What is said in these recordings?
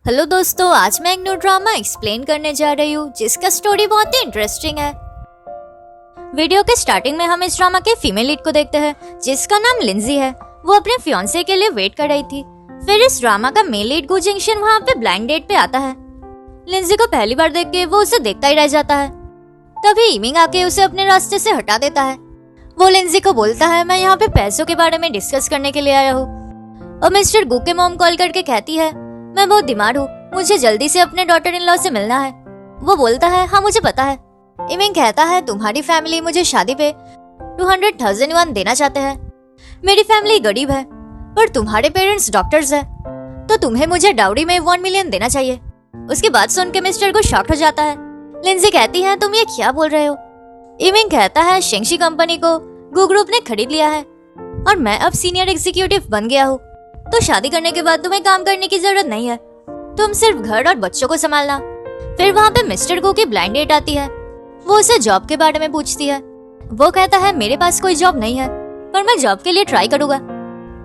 Hello दोस्तों, आज मैं एक न्यू ड्रामा एक्सप्लेन करने जा रही हूँ जिसका स्टोरी बहुत ही इंटरेस्टिंग है। वीडियो के स्टार्टिंग में हम इस ड्रामा के फीमेल लीड को देखते हैं जिसका नाम लिंजी है। वो अपने फियांसे के लिए वेट कर रही थी। फिर इस ड्रामा का मेल लीड गु जिंगशन वहाँ पे ब्लाइंड डेट पे आता है। लिंजी को पहली बार देख के वो उसे देखता ही रह जाता है। तभी इमिंग आके उसे अपने रास्ते से हटा देता है। वो लिंजी को बोलता है, मैं यहाँ पे पैसों के बारे में डिस्कस करने के लिए आया हूँ। और मिस्टर गु के मॉम कॉल करके कहती है, मैं बहुत बीमार हूँ, मुझे जल्दी से अपने डॉटर इन लॉ से मिलना है। वो बोलता है, हाँ मुझे पता है। इमिंग कहता है, तुम्हारी फैमिली मुझे शादी पे 200,000 युआन देना चाहते हैं। मेरी फैमिली गरीब है पर तुम्हारे पेरेंट्स डॉक्टर्स हैं, तो तुम्हें मुझे डाउरी में 1 मिलियन देना चाहिए। उसकी बात सुन के मिस्टर को शॉक हो जाता है। लिंजी कहती है, तुम ये क्या बोल रहे हो? इमिंग कहता है, शेंगशी कंपनी को गु ग्रुप ने खरीद लिया है और मैं अब सीनियर एग्जीक्यूटिव बन गया हूँ, तो शादी करने के बाद तुम्हें काम करने की जरूरत नहीं है, तुम सिर्फ घर और बच्चों को संभालना। फिर वहाँ पे मिस्टर गु की ब्लाइंड डेट आती है। वो उसे जॉब के बारे में पूछती है। वो कहता है, मेरे पास कोई जॉब नहीं है पर मैं जॉब के लिए ट्राई करूंगा।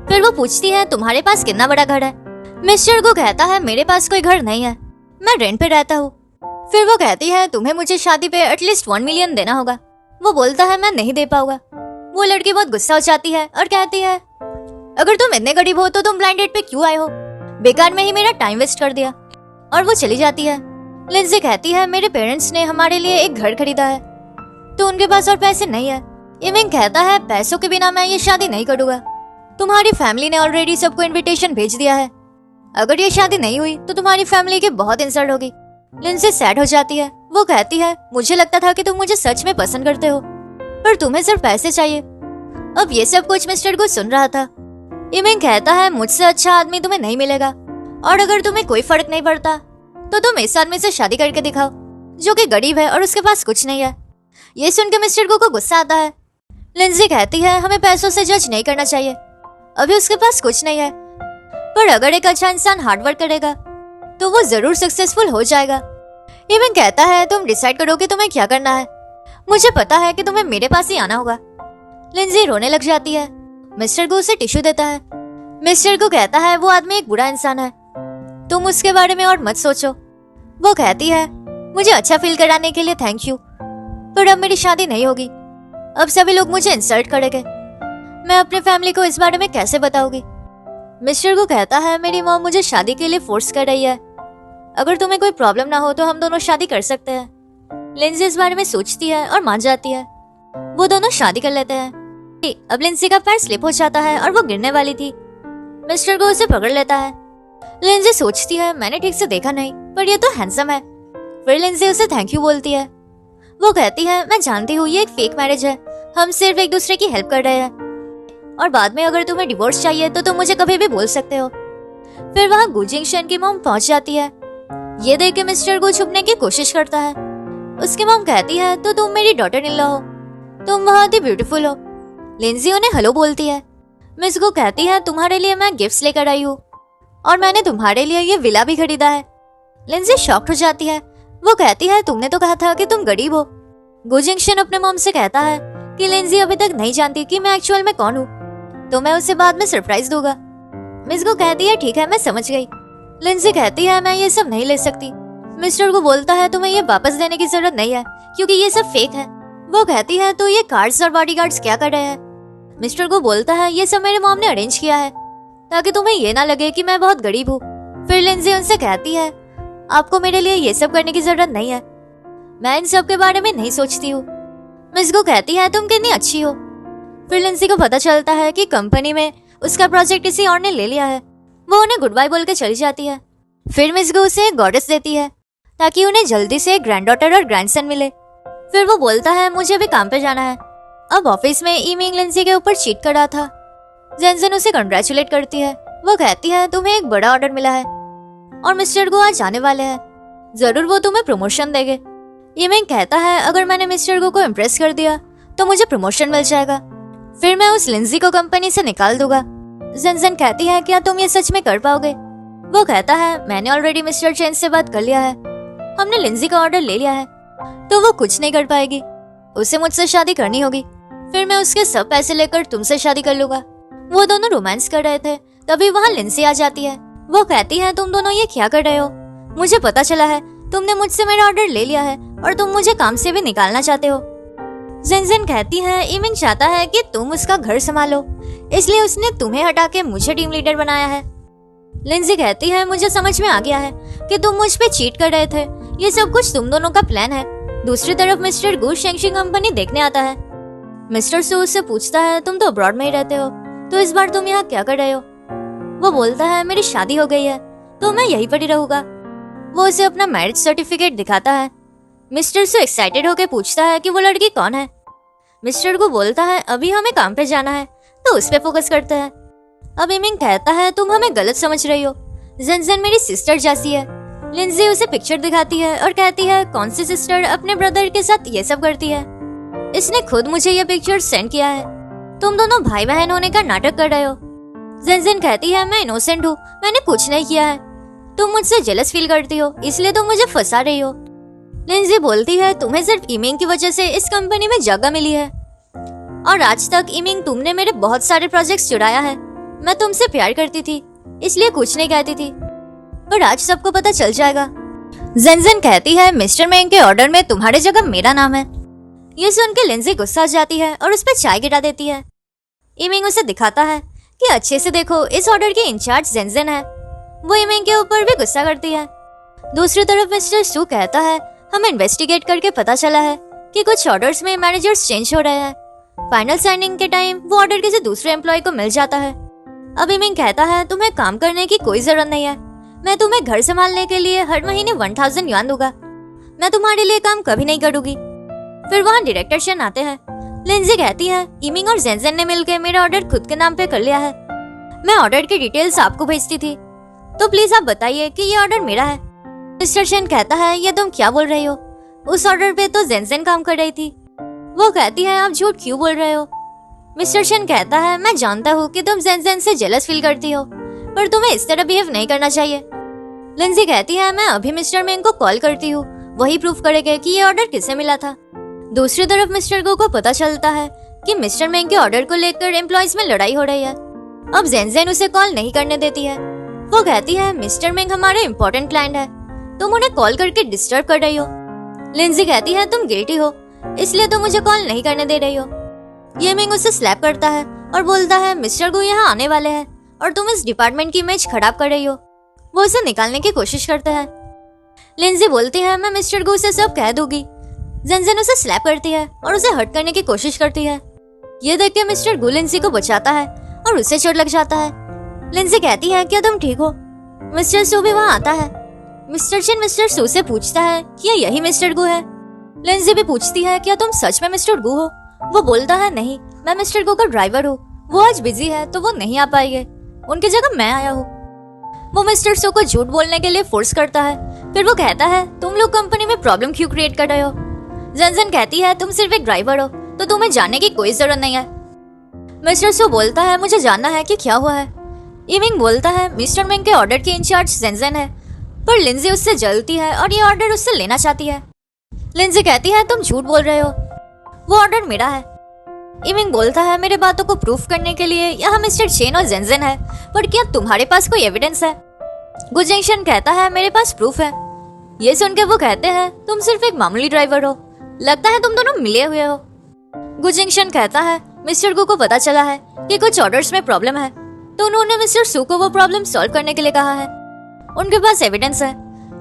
फिर वो पूछती है, तुम्हारे पास कितना बड़ा घर है? मिस्टर गु कहता है, मेरे पास कोई घर नहीं है, मैं रेंट पे रहता हूँ। फिर वो कहती है, तुम्हें मुझे शादी पे एटलीस्ट 1 मिलियन देना होगा। वो बोलता है, मैं नहीं दे पाऊंगा। वो लड़की बहुत गुस्सा हो जाती है और कहती है, अगर तुम इतने गरीब हो तो तुम ब्लाइंड डेट पे क्यों आए हो? बेकार में ही मेरा टाइम वेस्ट कर दिया। और वो चली जाती है। लिंजी कहती है, मेरे पेरेंट्स ने हमारे लिए एक घर खरीदा है तो उनके पास और पैसे नहीं है। इमिंग कहता है, पैसों के बिना मैं ये शादी नहीं करूंगा। तुम्हारी फैमिली ने ऑलरेडी सबको इनविटेशन भेज दिया है। अगर ये शादी नहीं हुई तो तुम्हारी फैमिली की बहुत इंसल्ट होगी। लिंजी सैड हो जाती है। वो कहती है, मुझे लगता था कि तुम मुझे सच में पसंद करते हो पर तुम्हें सिर्फ पैसे चाहिए। अब ये सब कुछ मिस्टर को सुन रहा था। इमिंग कहता है, मुझसे अच्छा आदमी तुम्हें नहीं मिलेगा और अगर तुम्हें कोई फर्क नहीं पड़ता तो तुम इस आदमी से शादी करके दिखाओ जो कि गरीब है और उसके पास कुछ नहीं है। ये सुनकर मिस्टर को गुस्सा आता है। लिंजी कहती है, हमें पैसों से जज नहीं करना चाहिए, अभी उसके पास कुछ नहीं है पर अगर एक अच्छा इंसान हार्डवर्क करेगा तो वो जरूर सक्सेसफुल हो जाएगा। इमिंग कहता है, तुम डिसाइड करो कि तुम्हें क्या करना है, मुझे पता है कि तुम्हें मेरे पास ही आना होगा। लिंजी रोने लग जाती है। मिस्टर गु उसे टिश्यू देता है। मिस्टर गु कहता है, वो आदमी एक बुरा इंसान है, तुम उसके बारे में और मत सोचो। वो कहती है, मुझे अच्छा फील कराने के लिए थैंक यू पर अब मेरी शादी नहीं होगी। अब सभी लोग मुझे इंसल्ट करेंगे, मैं अपनी फैमिली को इस बारे में कैसे बताऊंगी? मिस्टर गु कहता है, मेरी मॉम मुझे शादी के लिए फोर्स कर रही है, अगर तुम्हें कोई प्रॉब्लम ना हो तो हम दोनों शादी कर सकते हैं। लिंजी इस बारे में सोचती है और मान जाती है। वो दोनों शादी कर लेते हैं। अब लिंजी का पैर स्लिप हो जाता है और वो गिरने वाली थी। मिस्टर गो उसे पकड़ लेता है। लिंजी सोचती है, मैंने ठीक से देखा नहीं पर ये तो हैंडसम है। फिर लिंजी उसे थैंक यू बोलती है। वो कहती है, मैं जानती हूँ ये एक फेक मैरिज है, हम सिर्फ एक दूसरे की हेल्प कर रहे हैं और बाद में अगर तुम्हें डिवोर्स चाहिए तो तुम मुझे कभी भी बोल सकते हो। फिर वहाँ गु जिंगशन की मॉम पहुंच जाती है। ये देख के मिस्टर गु छुपने की कोशिश करता है। उसकी मॉम कहती है, तो तुम मेरी डॉटर इन लॉ हो, तुम बहुत ही ब्यूटीफुल हो। लिंजी उन्हें हेलो बोलती है। मिस गु कहती है, तुम्हारे लिए मैं गिफ्ट्स लेकर आई हूँ और मैंने तुम्हारे लिए ये विला भी खरीदा है। लिंजी शॉक्ड हो जाती है। वो कहती है, तुमने तो कहा था कि तुम गरीब हो। गु जिंगशन अपने मॉम से कहता है कि लिंजी अभी तक नहीं जानती कि मैं एक्चुअल में कौन हूँ, तो मैं उसे बाद में सरप्राइज दूंगा। मिस गु कहती है, ठीक है मैं समझ गई। लिंजी कहती है, मैं ये सब नहीं ले सकती। मिस्टर गु बोलता है, तुम्हें ये वापस देने की जरूरत नहीं है क्योंकि ये सब फेक है। वो कहती है, तो ये कार्ड्स और बॉडीगार्ड्स क्या कर रहे हैं? मिस्टर गु बोलता है, ये सब मेरे मॉम ने अरेंज किया है ताकि तुम्हें ये ना लगे कि मैं बहुत गरीब हूँ। फिर लिंजी उनसे कहती है, आपको मेरे लिए ये सब करने की जरूरत नहीं है, मैं इन सब के बारे में नहीं सोचती हूँ। मिस गु कहती है, तुम कितनी अच्छी हो। फिर लिंजी को पता चलता है कि कंपनी में उसका प्रोजेक्ट किसी और ने ले लिया है। वो उन्हें गुड बाय बोल के चली जाती है। फिर मिस गु उसे एक गॉडेस देती है ताकि उन्हें जल्दी से एक ग्रैंड डॉटर और ग्रैंडसन मिले। फिर वो बोलता है, मुझे भी काम पे जाना है। अब ऑफिस में इमिंग लिंजी के ऊपर चीट कर रहा था। जेनसन उसे कंग्रेचुलेट करती है। वो कहती है, तुम्हें एक बड़ा ऑर्डर मिला है और मिस्टर गु आज आने वाले हैं, जरूर वो तुम्हें प्रमोशन देंगे। इमिंग कहता है, अगर मैंने मिस्टर गु को इम्प्रेस कर दिया तो मुझे प्रमोशन मिल जाएगा, फिर मैं उस लिंजी को कंपनी से निकाल दूंगा। जेनसन कहती है, क्या तुम ये सच में कर पाओगे? वो कहता है, मैंने ऑलरेडी मिस्टर चेन से बात कर लिया है, हमने लिंजी का ऑर्डर ले लिया है, तो वो कुछ नहीं कर पाएगी, उसे मुझसे शादी करनी होगी, फिर मैं उसके सब पैसे लेकर तुमसे शादी कर लूंगा। वो दोनों रोमांस कर रहे थे, तभी वहाँ लिंजी आ जाती है। वो कहती है तुम दोनों ये क्या कर रहे हो? मुझे पता चला है तुमने मुझसे मेरा ऑर्डर ले लिया है और तुम मुझे काम से भी निकालना चाहते हो। जेनजेन कहती है इमिंग चाहता है कि तुम उसका घर संभालो, इसलिए उसने तुम्हें हटा के मुझे टीम लीडर बनाया है। लिंजी कहती है मुझे समझ में आ गया है कि तुम मुझ पे चीट कर रहे थे, ये सब कुछ तुम दोनों का प्लान है। दूसरी तरफ मिस्टर गू शेंगशिंग कंपनी देखने आता है। मिस्टर सू उससे पूछता है तुम तो अब्रॉड में ही रहते हो, तो इस बार तुम यहाँ क्या कर रहे हो? वो बोलता है मेरी शादी हो गई है तो मैं यहीं पर ही रहूंगा। वो उसे अपना मैरिज सर्टिफिकेट दिखाता है। मिस्टर सू एक्साइटेड होकर पूछता है कि वो लड़की कौन है। मिस्टर गू बोलता है अभी हमें काम पे जाना है तो उस पे फोकस करते हैं। अब इमिंग कहता है तुम हमें गलत समझ रही हो, जेनजेन मेरी सिस्टर जैसी है। लिंजी उसे पिक्चर दिखाती है और कहती है कौन सी सिस्टर अपने ब्रदर के साथ ये सब करती है? इसने खुद मुझे ये पिक्चर सेंड किया है। तुम दोनों भाई बहन होने का नाटक कर रहे हो। जेनजेन कहती है मैं इनोसेंट हूँ, मैंने कुछ नहीं किया है। तुम मुझसे जेलस फील करती हो इसलिए तुम मुझे फंसा रही हो। लिंजी बोलती है तुम्हें सिर्फ इमिंग की वजह से इस कंपनी में जगह मिली है और आज तक इमिंग तुमने मेरे बहुत सारे प्रोजेक्ट्स चुराया है। मैं तुमसे प्यार करती थी इसलिए कुछ नहीं कहती थी, पर आज सबको पता चल जाएगा। जेनजेन कहती है मिस्टर मैंग के ऑर्डर में तुम्हारी जगह मेरा नाम है। ये सुन के लिंजी गुस्सा जाती है और उस पर चाय गिरा देती है। इमिंग उसे दिखाता है कि अच्छे से देखो इस ऑर्डर की इंचार्ज जेनजेन है। वो इमिंग के ऊपर भी गुस्सा करती है। दूसरी तरफ मिस्टर सू कहता है हमें इन्वेस्टिगेट करके पता चला है कि कुछ ऑर्डर्स में मैनेजर्स चेंज हो रहे हैं। फाइनल साइनिंग के टाइम वो ऑर्डर किसी दूसरे एम्प्लॉय को मिल जाता है। अब इमिंग कहता है तुम्हें काम करने की कोई जरूरत नहीं है, मैं तुम्हें घर संभालने के लिए हर महीने 1000 युआन दूंगा। मैं तुम्हारे लिए काम कभी नहीं करूंगी। फिर वहाँ डायरेक्टर शन आते हैं। लिंजी कहती है इमिंग और जेनजेन ने मिलकर मेरा ऑर्डर खुद के नाम पे कर लिया है। मैं ऑर्डर की डिटेल्स आपको भेजती थी, तो प्लीज आप बताइए कि ये ऑर्डर मेरा है। मिस्टर शन कहता है ये तुम क्या बोल रही हो, उस ऑर्डर पे तो जेनजेन काम कर रही थी। वो कहती है आप झूठ क्यों बोल रहे हो? मिस्टर शन कहता है मैं जानता हूँ कि तुम जेनजेन से जेलस फील करती हो, पर तुम्हें इस तरह बिहेव नहीं करना चाहिए। लिंजी कहती है मैं अभी मिस्टर मैंग को कॉल करती हूँ, वही प्रूफ करेगा कि ये ऑर्डर किसे मिला था। दूसरी तरफ मिस्टर गो को पता चलता है कि मिस्टर मैंग के ऑर्डर को लेकर एम्प्लॉयज में लड़ाई हो रही है। अब जेनजेन उसे कॉल नहीं करने देती है। वो कहती है मिस्टर मैंग हमारे इम्पोर्टेंट क्लाइंट है, तुम उन्हें कॉल करके डिस्टर्ब कर रही हो। लिंजी कहती है तुम गिल्टी हो इसलिए तुम मुझे कॉल नहीं करने दे रही हो। ये मिंग उसे स्लैप करता है और बोलता है मिस्टर गो यहाँ आने वाले हैं और तुम इस डिपार्टमेंट की इमेज खराब कर रही हो। वो उसे निकालने की कोशिश करता है। लिंजी बोलती है मैं मिस्टर गो से सब कह दूंगी। जेनजेन उसे स्लैप करती है और उसे हर्ट करने की कोशिश करती है। ये देख के मिस्टर गो लिंजी को बचाता है और उसे चोट लग जाता है। लिंजी कहती है क्या तुम ठीक हो? मिस्टर सू भी वहाँ आता है। मिस्टर चिन मिस्टर सू से पूछता है क्या यही मिस्टर गो है? लिंजी भी पूछती है क्या तुम सच में मिस्टर गो हो? वो बोलता है नहीं, मैं मिस्टर गो का ड्राइवर हूँ, वो आज बिजी है तो वो नहीं आ पाएंगे, उनकी जगह मैं आया हूँ। वो मिस्टर सू को झूठ बोलने के लिए फोर्स करता है। फिर वो कहता है तुम लोग कंपनी में प्रॉब्लम क्यों क्रिएट कर रहे हो? जेनजेन कहती है तुम सिर्फ एक ड्राइवर हो तो तुम्हें जानने की कोई जरूरत नहीं है। मिस्टर सू बोलता है मुझे जानना है कि क्या हुआ है। इमिंग बोलता है मिस्टर मिंग के ऑर्डर की इंचार्ज जेनजेन है, पर लिंजी उससे जलती है और ये ऑर्डर उससे लेना चाहती है। लिंजी कहती है तुम झूठ बोल रहे हो, वो ऑर्डर मेरा है। इमिंग बोलता है मेरे बातों को प्रूफ करने के लिए यहाँ मिस्टर चेन और जेनजेन है, पर क्या तुम्हारे पास कोई एविडेंस है? गुजेंशन कहता है मेरे पास प्रूफ है। ये सुन के वो कहते हैं तुम सिर्फ एक मामूली ड्राइवर हो, लगता है तुम दोनों मिले हुए हो। गुजेंशन कहता है मिस्टर गो को पता चला है कि कुछ ऑर्डर्स में प्रॉब्लम है, तो उन्होंने मिस्टर सू को वो प्रॉब्लम सॉल्व करने के लिए कहा है। उनके पास एविडेंस है।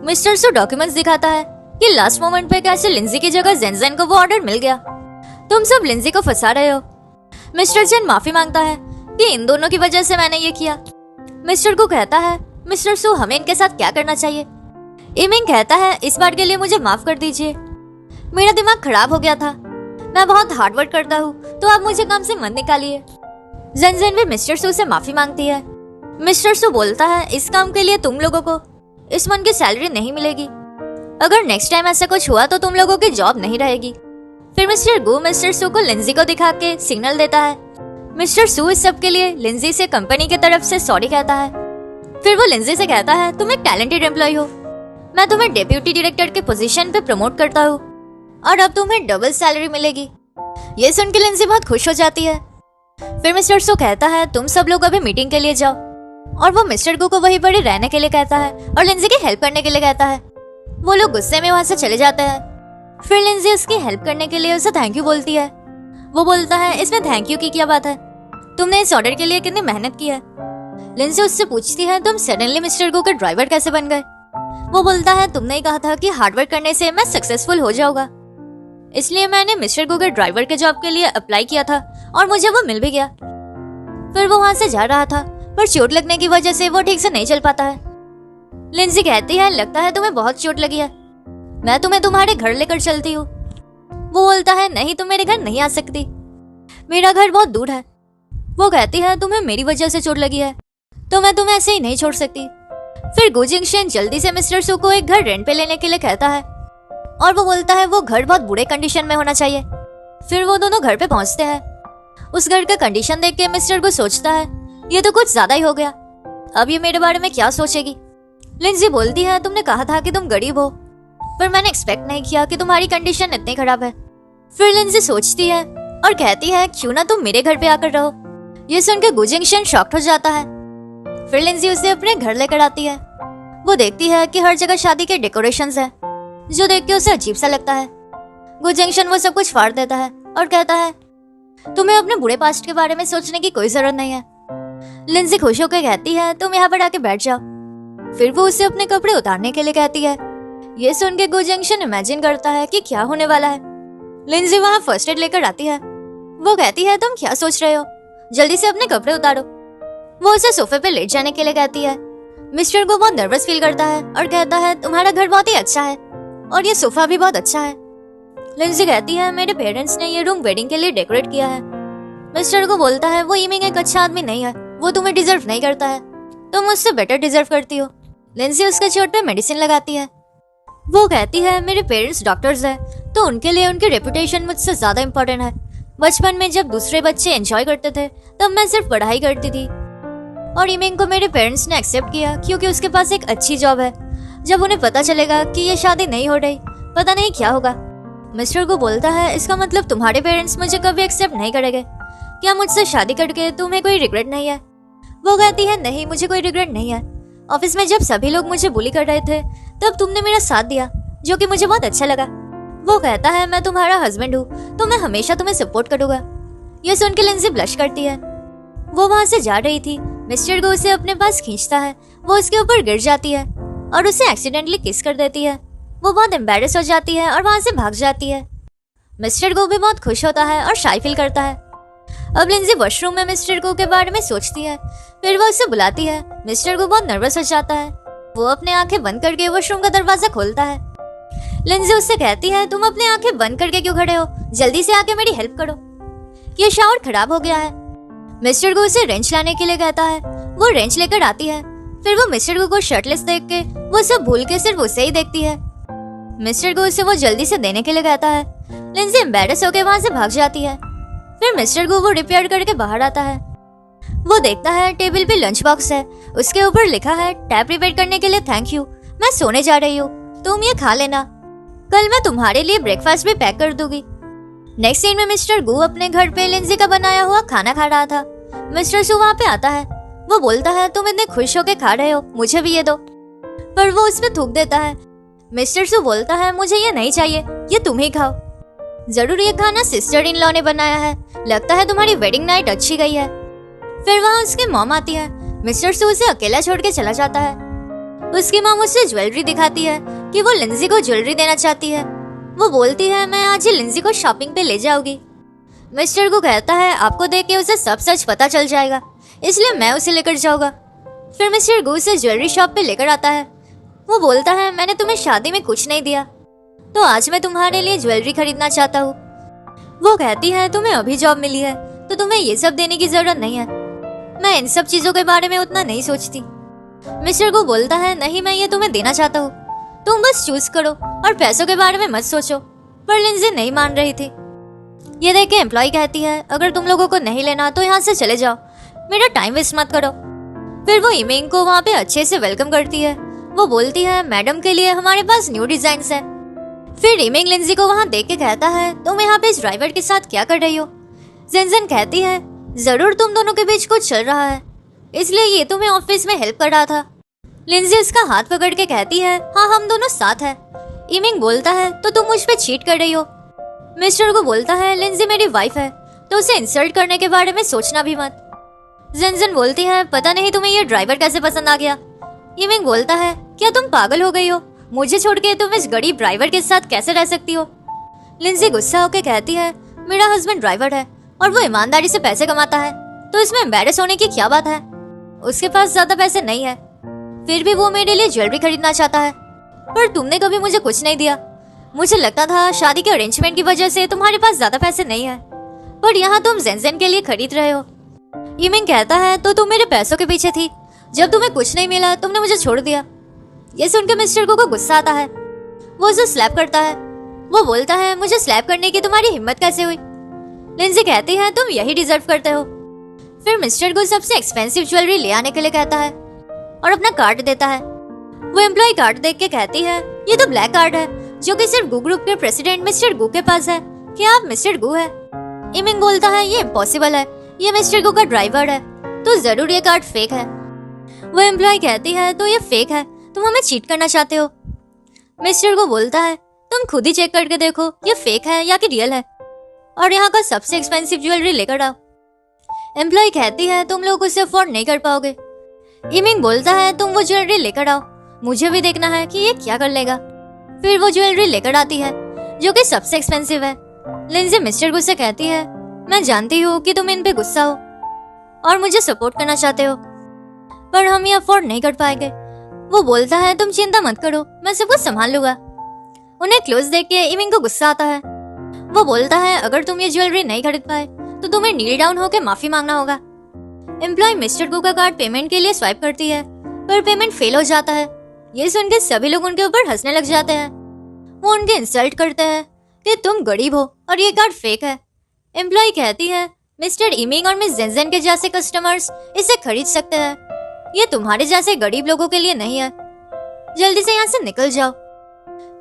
मिस्टर सू डॉक्यूमेंट्स दिखाता है कि लास्ट मोमेंट पे कैसे लिंजी की जगह जेनजेन को वो ऑर्डर मिल गया। तुम सब लिंजी को फंसा रहे हो। मिस्टर चेन माफी मांगता है कि इन दोनों की वजह से मैंने ये किया। मिस्टर को कहता है मिस्टर सू हमें इनके साथ क्या करना चाहिए। इमिंग कहता है इस बार के लिए मुझे माफ कर दीजिए, मेरा दिमाग खराब हो गया था, मैं बहुत हार्डवर्क करता हूँ, तो आप मुझे काम से मत निकालिए। जेनजेन भी मिस्टर सू से माफी मांगती है। मिस्टर सू बोलता है इस काम के लिए तुम लोगों को इस मंथ की सैलरी नहीं मिलेगी, अगर नेक्स्ट टाइम ऐसा कुछ हुआ तो तुम लोगों की जॉब नहीं रहेगी। फिर मिस्टर गो मिस्टर सू को लिंजी को दिखा के सिग्नल देता है। मिस्टर सू इस सब के लिए लिंजी से कंपनी की तरफ से सॉरी कहता है। फिर वो लिंजी से कहता है तुम एक टैलेंटेड एम्प्लॉय हो, मैं तुम्हें डेप्यूटी डायरेक्टर के पोजीशन पे प्रमोट करता हूँ और अब तुम्हें डबल सैलरी मिलेगी। ये सुन के लिंजी बहुत खुश हो जाती है। फिर मिस्टर सू कहता है तुम सब लोग अभी मीटिंग के लिए जाओ। और वो मिस्टर गो को वहीं पर ही रहने के लिए कहता है और लिंजी की हेल्प करने के लिए कहता है। वो लोग गुस्से में वहां से चले जाते हैं। फिर लिंजी उसकी हेल्प करने के लिए उसे थैंक यू बोलती है। वो बोलता है इसमें थैंक यू की क्या बात है, तुमने इस ऑर्डर के लिए कितनी मेहनत की है। लिंजी उससे पूछती है तुम सडनली मिस्टर गो के ड्राइवर कैसे बन गए। वो बोलता है तुमने ही कहा था कि हार्डवर्क करने से मैं सक्सेसफुल हो जाऊंगा, इसलिए मैंने मिस्टर गो के ड्राइवर के जॉब के लिए अप्लाई किया था और मुझे वो मिल भी गया। फिर वो वहां से जा रहा था पर चोट लगने की वजह से वो ठीक से नहीं चल पाता है। लिंजी कहती है लगता है तुम्हें बहुत चोट लगी है, मैं तुम्हें तुम्हारे घर लेकर चलती हूँ। वो बोलता है नहीं तुम मेरे घर नहीं आ सकती, मेरा घर बहुत दूर है। वो कहती है तुम्हें मेरी वजह से चोट लगी है तो मैं तुम्हें ऐसे ही नहीं छोड़ सकती। फिर गो जिंगशन जल्दी से मिस्टर सू को एक घर रेंट पे लेने के लिए कहता है और वो बोलता है वो घर बहुत बुरे कंडीशन में होना चाहिए। फिर वो दोनों घर पे पहुंचते हैं। उस घर का कंडीशन देख के मिस्टर को सोचता है ये तो कुछ ज्यादा ही हो गया, अब ये मेरे बारे में क्या सोचेगी। लिंजी बोलती है तुमने कहा था कि तुम गरीब हो, पर मैंने एक्सपेक्ट नहीं किया कि तुम्हारी कंडीशन इतनी खराब है। फिर लिंजी सोचती है और कहती है क्यों ना तुम मेरे घर पे आकर रहो। ये सुनकर गो जिंगशन शॉक्ड हो जाता है। फिर लिंजी उसे अपने घर लेकर आती है। वो देखती है कि हर जगह शादी के डेकोरेशंस है, जो देख के उसे अजीब सा लगता है। गो जिंगशन वो सब कुछ फाड़ देता है और कहता है तुम्हें अपने बुरे पास्ट के बारे में सोचने की कोई जरूरत नहीं है। लिंजी खुश होकर कहती है तुम यहाँ पर आके बैठ जाओ। फिर वो उसे अपने कपड़े उतारने के लिए कहती है। ये सुन के गो जिंगशन इमेजिन करता है कि क्या होने वाला है। लिंजी वहाँ फर्स्ट एड लेकर आती है। वो कहती है तुम क्या सोच रहे हो, जल्दी से अपने कपड़े उतारो। वो उसे सोफे पे लेट जाने के लिए कहती है। मिस्टर को बहुत नर्वस फील करता है और कहता है तुम्हारा घर बहुत ही अच्छा है और ये सोफा भी बहुत अच्छा है। लिंजी कहती है मेरे पेरेंट्स ने ये रूम वेडिंग के लिए डेकोरेट किया है। मिस्टर को बोलता है वो इमिंग एक अच्छा आदमी नहीं है, वो तुम्हें डिजर्व नहीं करता है, तुम उससे बेटर डिजर्व करती हो। लिंजी उसके चोट पे मेडिसिन लगाती है। वो कहती है मेरे पेरेंट्स डॉक्टर्स हैं तो उनके लिए उनकी रेपुटेशन मुझसे ज्यादा इम्पोर्टेंट है। बचपन में जब दूसरे बच्चे एंजॉय करते थे तब मैं सिर्फ पढ़ाई करती थी और इमिंग को मेरे पेरेंट्स ने एक्सेप्ट किया क्योंकि उसके पास एक अच्छी जॉब है। जब उन्हें पता चलेगा कि ये शादी नहीं हो रही पता नहीं क्या होगा। मिस्टर को बोलता है इसका मतलब तुम्हारे पेरेंट्स मुझे कभी एक्सेप्ट नहीं करेंगे, क्या मुझसे शादी करके तुम्हें कोई रिग्रेट नहीं है। वो कहती है नहीं मुझे कोई रिग्रेट नहीं है, ऑफिस में जब सभी लोग मुझे बुली कर रहे थे तब तुमने मेरा साथ दिया जो कि मुझे बहुत अच्छा लगा। वो कहता है मैं तुम्हारा हस्बैंड हूँ तो मैं हमेशा तुम्हें सपोर्ट करूंगा। ये सुन के लिंजी ब्लश करती है। वो वहां से जा रही थी, मिस्टर को उसे अपने पास खींचता है। वो उसके ऊपर गिर जाती है और उसे एक्सीडेंटली किस कर देती है। वो बहुत एम्बैरेस हो जाती है और वहां से भाग जाती है। मिस्टर गो भी बहुत खुश होता है और शाई फील करता है। अब लिंजी वॉशरूम में मिस्टर गो के बारे में सोचती है। फिर वो उसे बुलाती है। मिस्टर गो बहुत नर्वस हो जाता है। वो अपने आंखें बंद करके वॉशरूम का दरवाजा खोलता है। लिंजी उससे कहती है तुम अपने आंखें बंद करके क्यों खड़े हो, जल्दी से आके मेरी हेल्प करो, ये शावर खराब हो गया है। मिस्टर गो उसे रेंच लाने के लिए कहता है। वो रेंच लेकर आती है। फिर वो मिस्टर गो को शर्टलेस देख के वो सब भूल के सिर्फ उसे ही देखती है। मिस्टर गो उसे वो जल्दी से देने के लिए कहता है। लिंजी एम्बैरेस होकर वहां से भाग जाती है। फिर मिस्टर गो वो रिपेयर करके बाहर आता है। वो देखता है टेबल पे लंच बॉक्स है, उसके ऊपर लिखा है टैब रिपेयर करने के लिए थैंक यू, मैं सोने जा रही हूँ, तुम ये खा लेना, कल मैं तुम्हारे लिए ब्रेकफास्ट भी पैक कर दूंगी। नेक्स्ट सीन में मिस्टर गो अपने घर पे लिंजी का बनाया हुआ खाना खा रहा था। मिस्टर सू वहाँ पे आता है। वो बोलता है तुम इतने खुश होके खा रहे हो, मुझे भी ये दो, पर वो उसमें थूक देता है। मिस्टर सू बोलता है मुझे ये नहीं चाहिए, ये तुम ही खाओ, जरूर ये खाना सिस्टर इन लॉ ने बनाया है, लगता है तुम्हारी वेडिंग नाइट अच्छी गई है। फिर वहाँ उसकी मॉम आती है। मिस्टर सू उसे अकेला छोड़ के चला जाता है। उसकी मॉम उसे ज्वेलरी दिखाती है कि वो लिंजी को ज्वेलरी देना चाहती है। वो बोलती है मैं आज ही लिंजी को शॉपिंग पे ले जाऊंगी। मिस्टर को कहता है आपको देख के उसे सब सच पता चल जाएगा, इसलिए मैं उसे लेकर जाऊंगा। फिर मिस्टर गो उसे ज्वेलरी शॉप पे लेकर आता है। वो बोलता है मैंने तुम्हें शादी में कुछ नहीं दिया, तो आज मैं तुम्हारे लिए ज्वेलरी खरीदना चाहता हूँ। वो कहती है तुम्हें अभी जॉब मिली है तो तुम्हें ये सब देने की जरूरत नहीं है, मैं इन सब चीजों के बारे में उतना नहीं सोचती। मिस्टर को बोलता है नहीं मैं ये तुम्हें देना चाहता हूँ, तुम बस चूज करो और पैसों के बारे में मत सोचो। पर लिंजी नहीं मान रही थी। ये देख के एम्प्लॉय कहती है अगर तुम लोगों को नहीं लेना तो यहाँ से चले जाओ, मेरा टाइम वेस्ट मत करो। फिर वो इमिंग को वहाँ पे अच्छे से वेलकम करती है। वो बोलती है मैडम के लिए हमारे पास न्यू डिजाइन्स है। फिर इमिंग लिंजी को वहाँ देख के कहता है तुम यहाँ पे इस ड्राइवर के साथ क्या कर रही हो। जिनजिन कहती है जरूर तुम दोनों के बीच कुछ चल रहा है, इसलिए ये तुम्हें ऑफिस में हेल्प कर रहा था। लिंजी उसका हाथ पकड़ के कहती है, हाँ हम दोनों साथ हैं। इमिंग बोलता है, तो तुम मुझ पे चीट कर रही हो। मिस्टर को बोलता है, लिंजी मेरी वाइफ है, तो उसे इंसल्ट करने के बारे में सोचना भी मत। जेनजेन बोलती है, पता नहीं तुम्हें ये ड्राइवर कैसे पसंद आ गया। इमिंग बोलता है, क्या तुम पागल हो गई हो? मुझे छोड़ के तुम इस गरीब ड्राइवर के साथ कैसे रह सकती हो? लिंजी गुस्सा होकर कहती है, मेरा हस्बैंड ड्राइवर है और वो ईमानदारी से पैसे कमाता है, तो इसमें एम्बैरेस होने की क्या बात है? उसके पास ज्यादा पैसे नहीं है, फिर भी वो मेरे लिए ज्वेलरी खरीदना चाहता है, पर तुमने कभी मुझे कुछ नहीं दिया। मुझे लगता था शादी के अरेंजमेंट की वजह से तुम्हारे पास ज्यादा पैसे नहीं है, पर यहाँ तुम जेनजेन के लिए खरीद रहे हो। इमिंग कहता है, तो तुम मेरे पैसों के पीछे थी, जब तुम्हें कुछ नहीं मिला तुमने मुझे छोड़ दिया। ये सुनकर मिस्टर को गुस्सा आता है, वो उसे स्लैप करता है। वो बोलता है, मुझे स्लैप करने की तुम्हारी हिम्मत कैसे हुई? लिंजी कहती है, तुम यही डिजर्व करते हो। फिर मिस्टर को सबसे एक्सपेंसिव ज्वेलरी ले आने के लिए कहता है और अपना कार्ड देता है। वो एम्प्लॉय कार्ड देख के कहती है, ये तो ब्लैक कार्ड है जो कि सिर्फ गू ग्रुप के प्रेसिडेंट मिस्टर गू के पास है। क्या आप मिस्टर गू है? इमिंग बोलता है, ये इम्पॉसिबल है, ये मिस्टर गू का ड्राइवर है, तो जरूर ये कार्ड फेक है। वो एम्प्लॉय कहती है, तो ये फेक है, तुम हमें चीट करना चाहते हो। मिस्टर को बोलता है, तुम खुद ही चेक करके देखो ये फेक है या कि रियल है, और यहाँ का सबसे एक्सपेंसिव ज्वेलरी लेकर आओ। एम्प्लॉय कहती है, तुम लोग उसे अफोर्ड नहीं कर पाओगे। इमिंग बोलता है, तुम वो ज्वेलरी लेकर आओ, मुझे भी देखना है कि ये क्या कर लेगा। फिर वो ज्वेलरी लेकर आती है जो कि सबसे एक्सपेंसिव है। लिंजी मिस्टर गू से कहती है, मैं जानती हूँ कि तुम इन पे गुस्सा हो और मुझे सपोर्ट करना चाहते हो, पर हम ये अफोर्ड नहीं कर पाएंगे। वो बोलता है, तुम चिंता मत करो, मैं सब कुछ संभाल लूंगा। उन्हें क्लोज देख के इमिंग को गुस्सा आता है। वो बोलता है, अगर तुम ये ज्वेलरी नहीं खरीद पाए तो तुम्हें नील डाउन होकर माफी मांगना होगा। एम्प्लॉय मिस्टर गू का कार्ड पेमेंट के लिए स्वाइप करती है, पर पेमेंट फेल हो जाता है। ये सुनकर सभी लोग उनके ऊपर हंसने लग जाते हैं। वो उनके इंसल्ट करते हैं कि तुम गरीब हो और ये कार्ड फेक है। एम्प्लॉय कहती है, मिस्टर इमिंग और मिस जेनजेन के जैसे कस्टमर्स इसे खरीद सकते हैं, ये तुम्हारे जैसे गरीब लोगों के लिए नहीं है, जल्दी से यहाँ से निकल जाओ।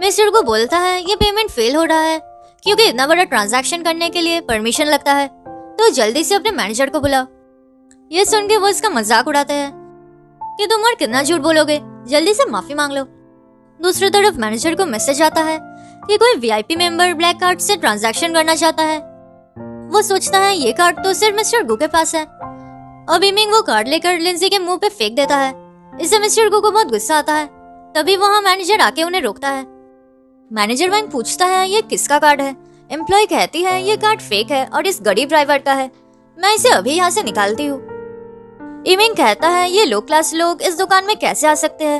मिस्टर को बोलता है, ये पेमेंट फेल हो रहा है क्योंकि इतना बड़ा ट्रांजैक्शन करने के लिए परमिशन लगता है, तो जल्दी से अपने मैनेजर को बुलाओ। ये सुन के वो इसका मजाक उड़ाते हैं कि तुम और कितना झूठ बोलोगे, जल्दी से माफी मांग लो। दूसरी तरफ मैनेजर को मैसेज आता है कि कोई वीआईपी मेंबर ब्लैक कार्ड से ट्रांजैक्शन करना चाहता है। वो सोचता है ये कार्ड तो सिर्फ मिस्टर गू के पास है। अब इमिंग वो कार्ड लेकर लिंजी के मुंह पे फेंक देता है। इससे मिस्टर गू को बहुत गुस्सा आता है। तभी वहाँ मैनेजर आके उन्हें रोकता है। मैनेजर वैंग पूछता है, ये किसका कार्ड है? एम्प्लॉय कहती है, ये कार्ड फेक है और इस गरीब ड्राइवर का है, मैं इसे अभी यहाँ से निकालती हूँ। इमिंग कहता है, ये लो क्लास लोग इस दुकान में कैसे आ सकते हैं,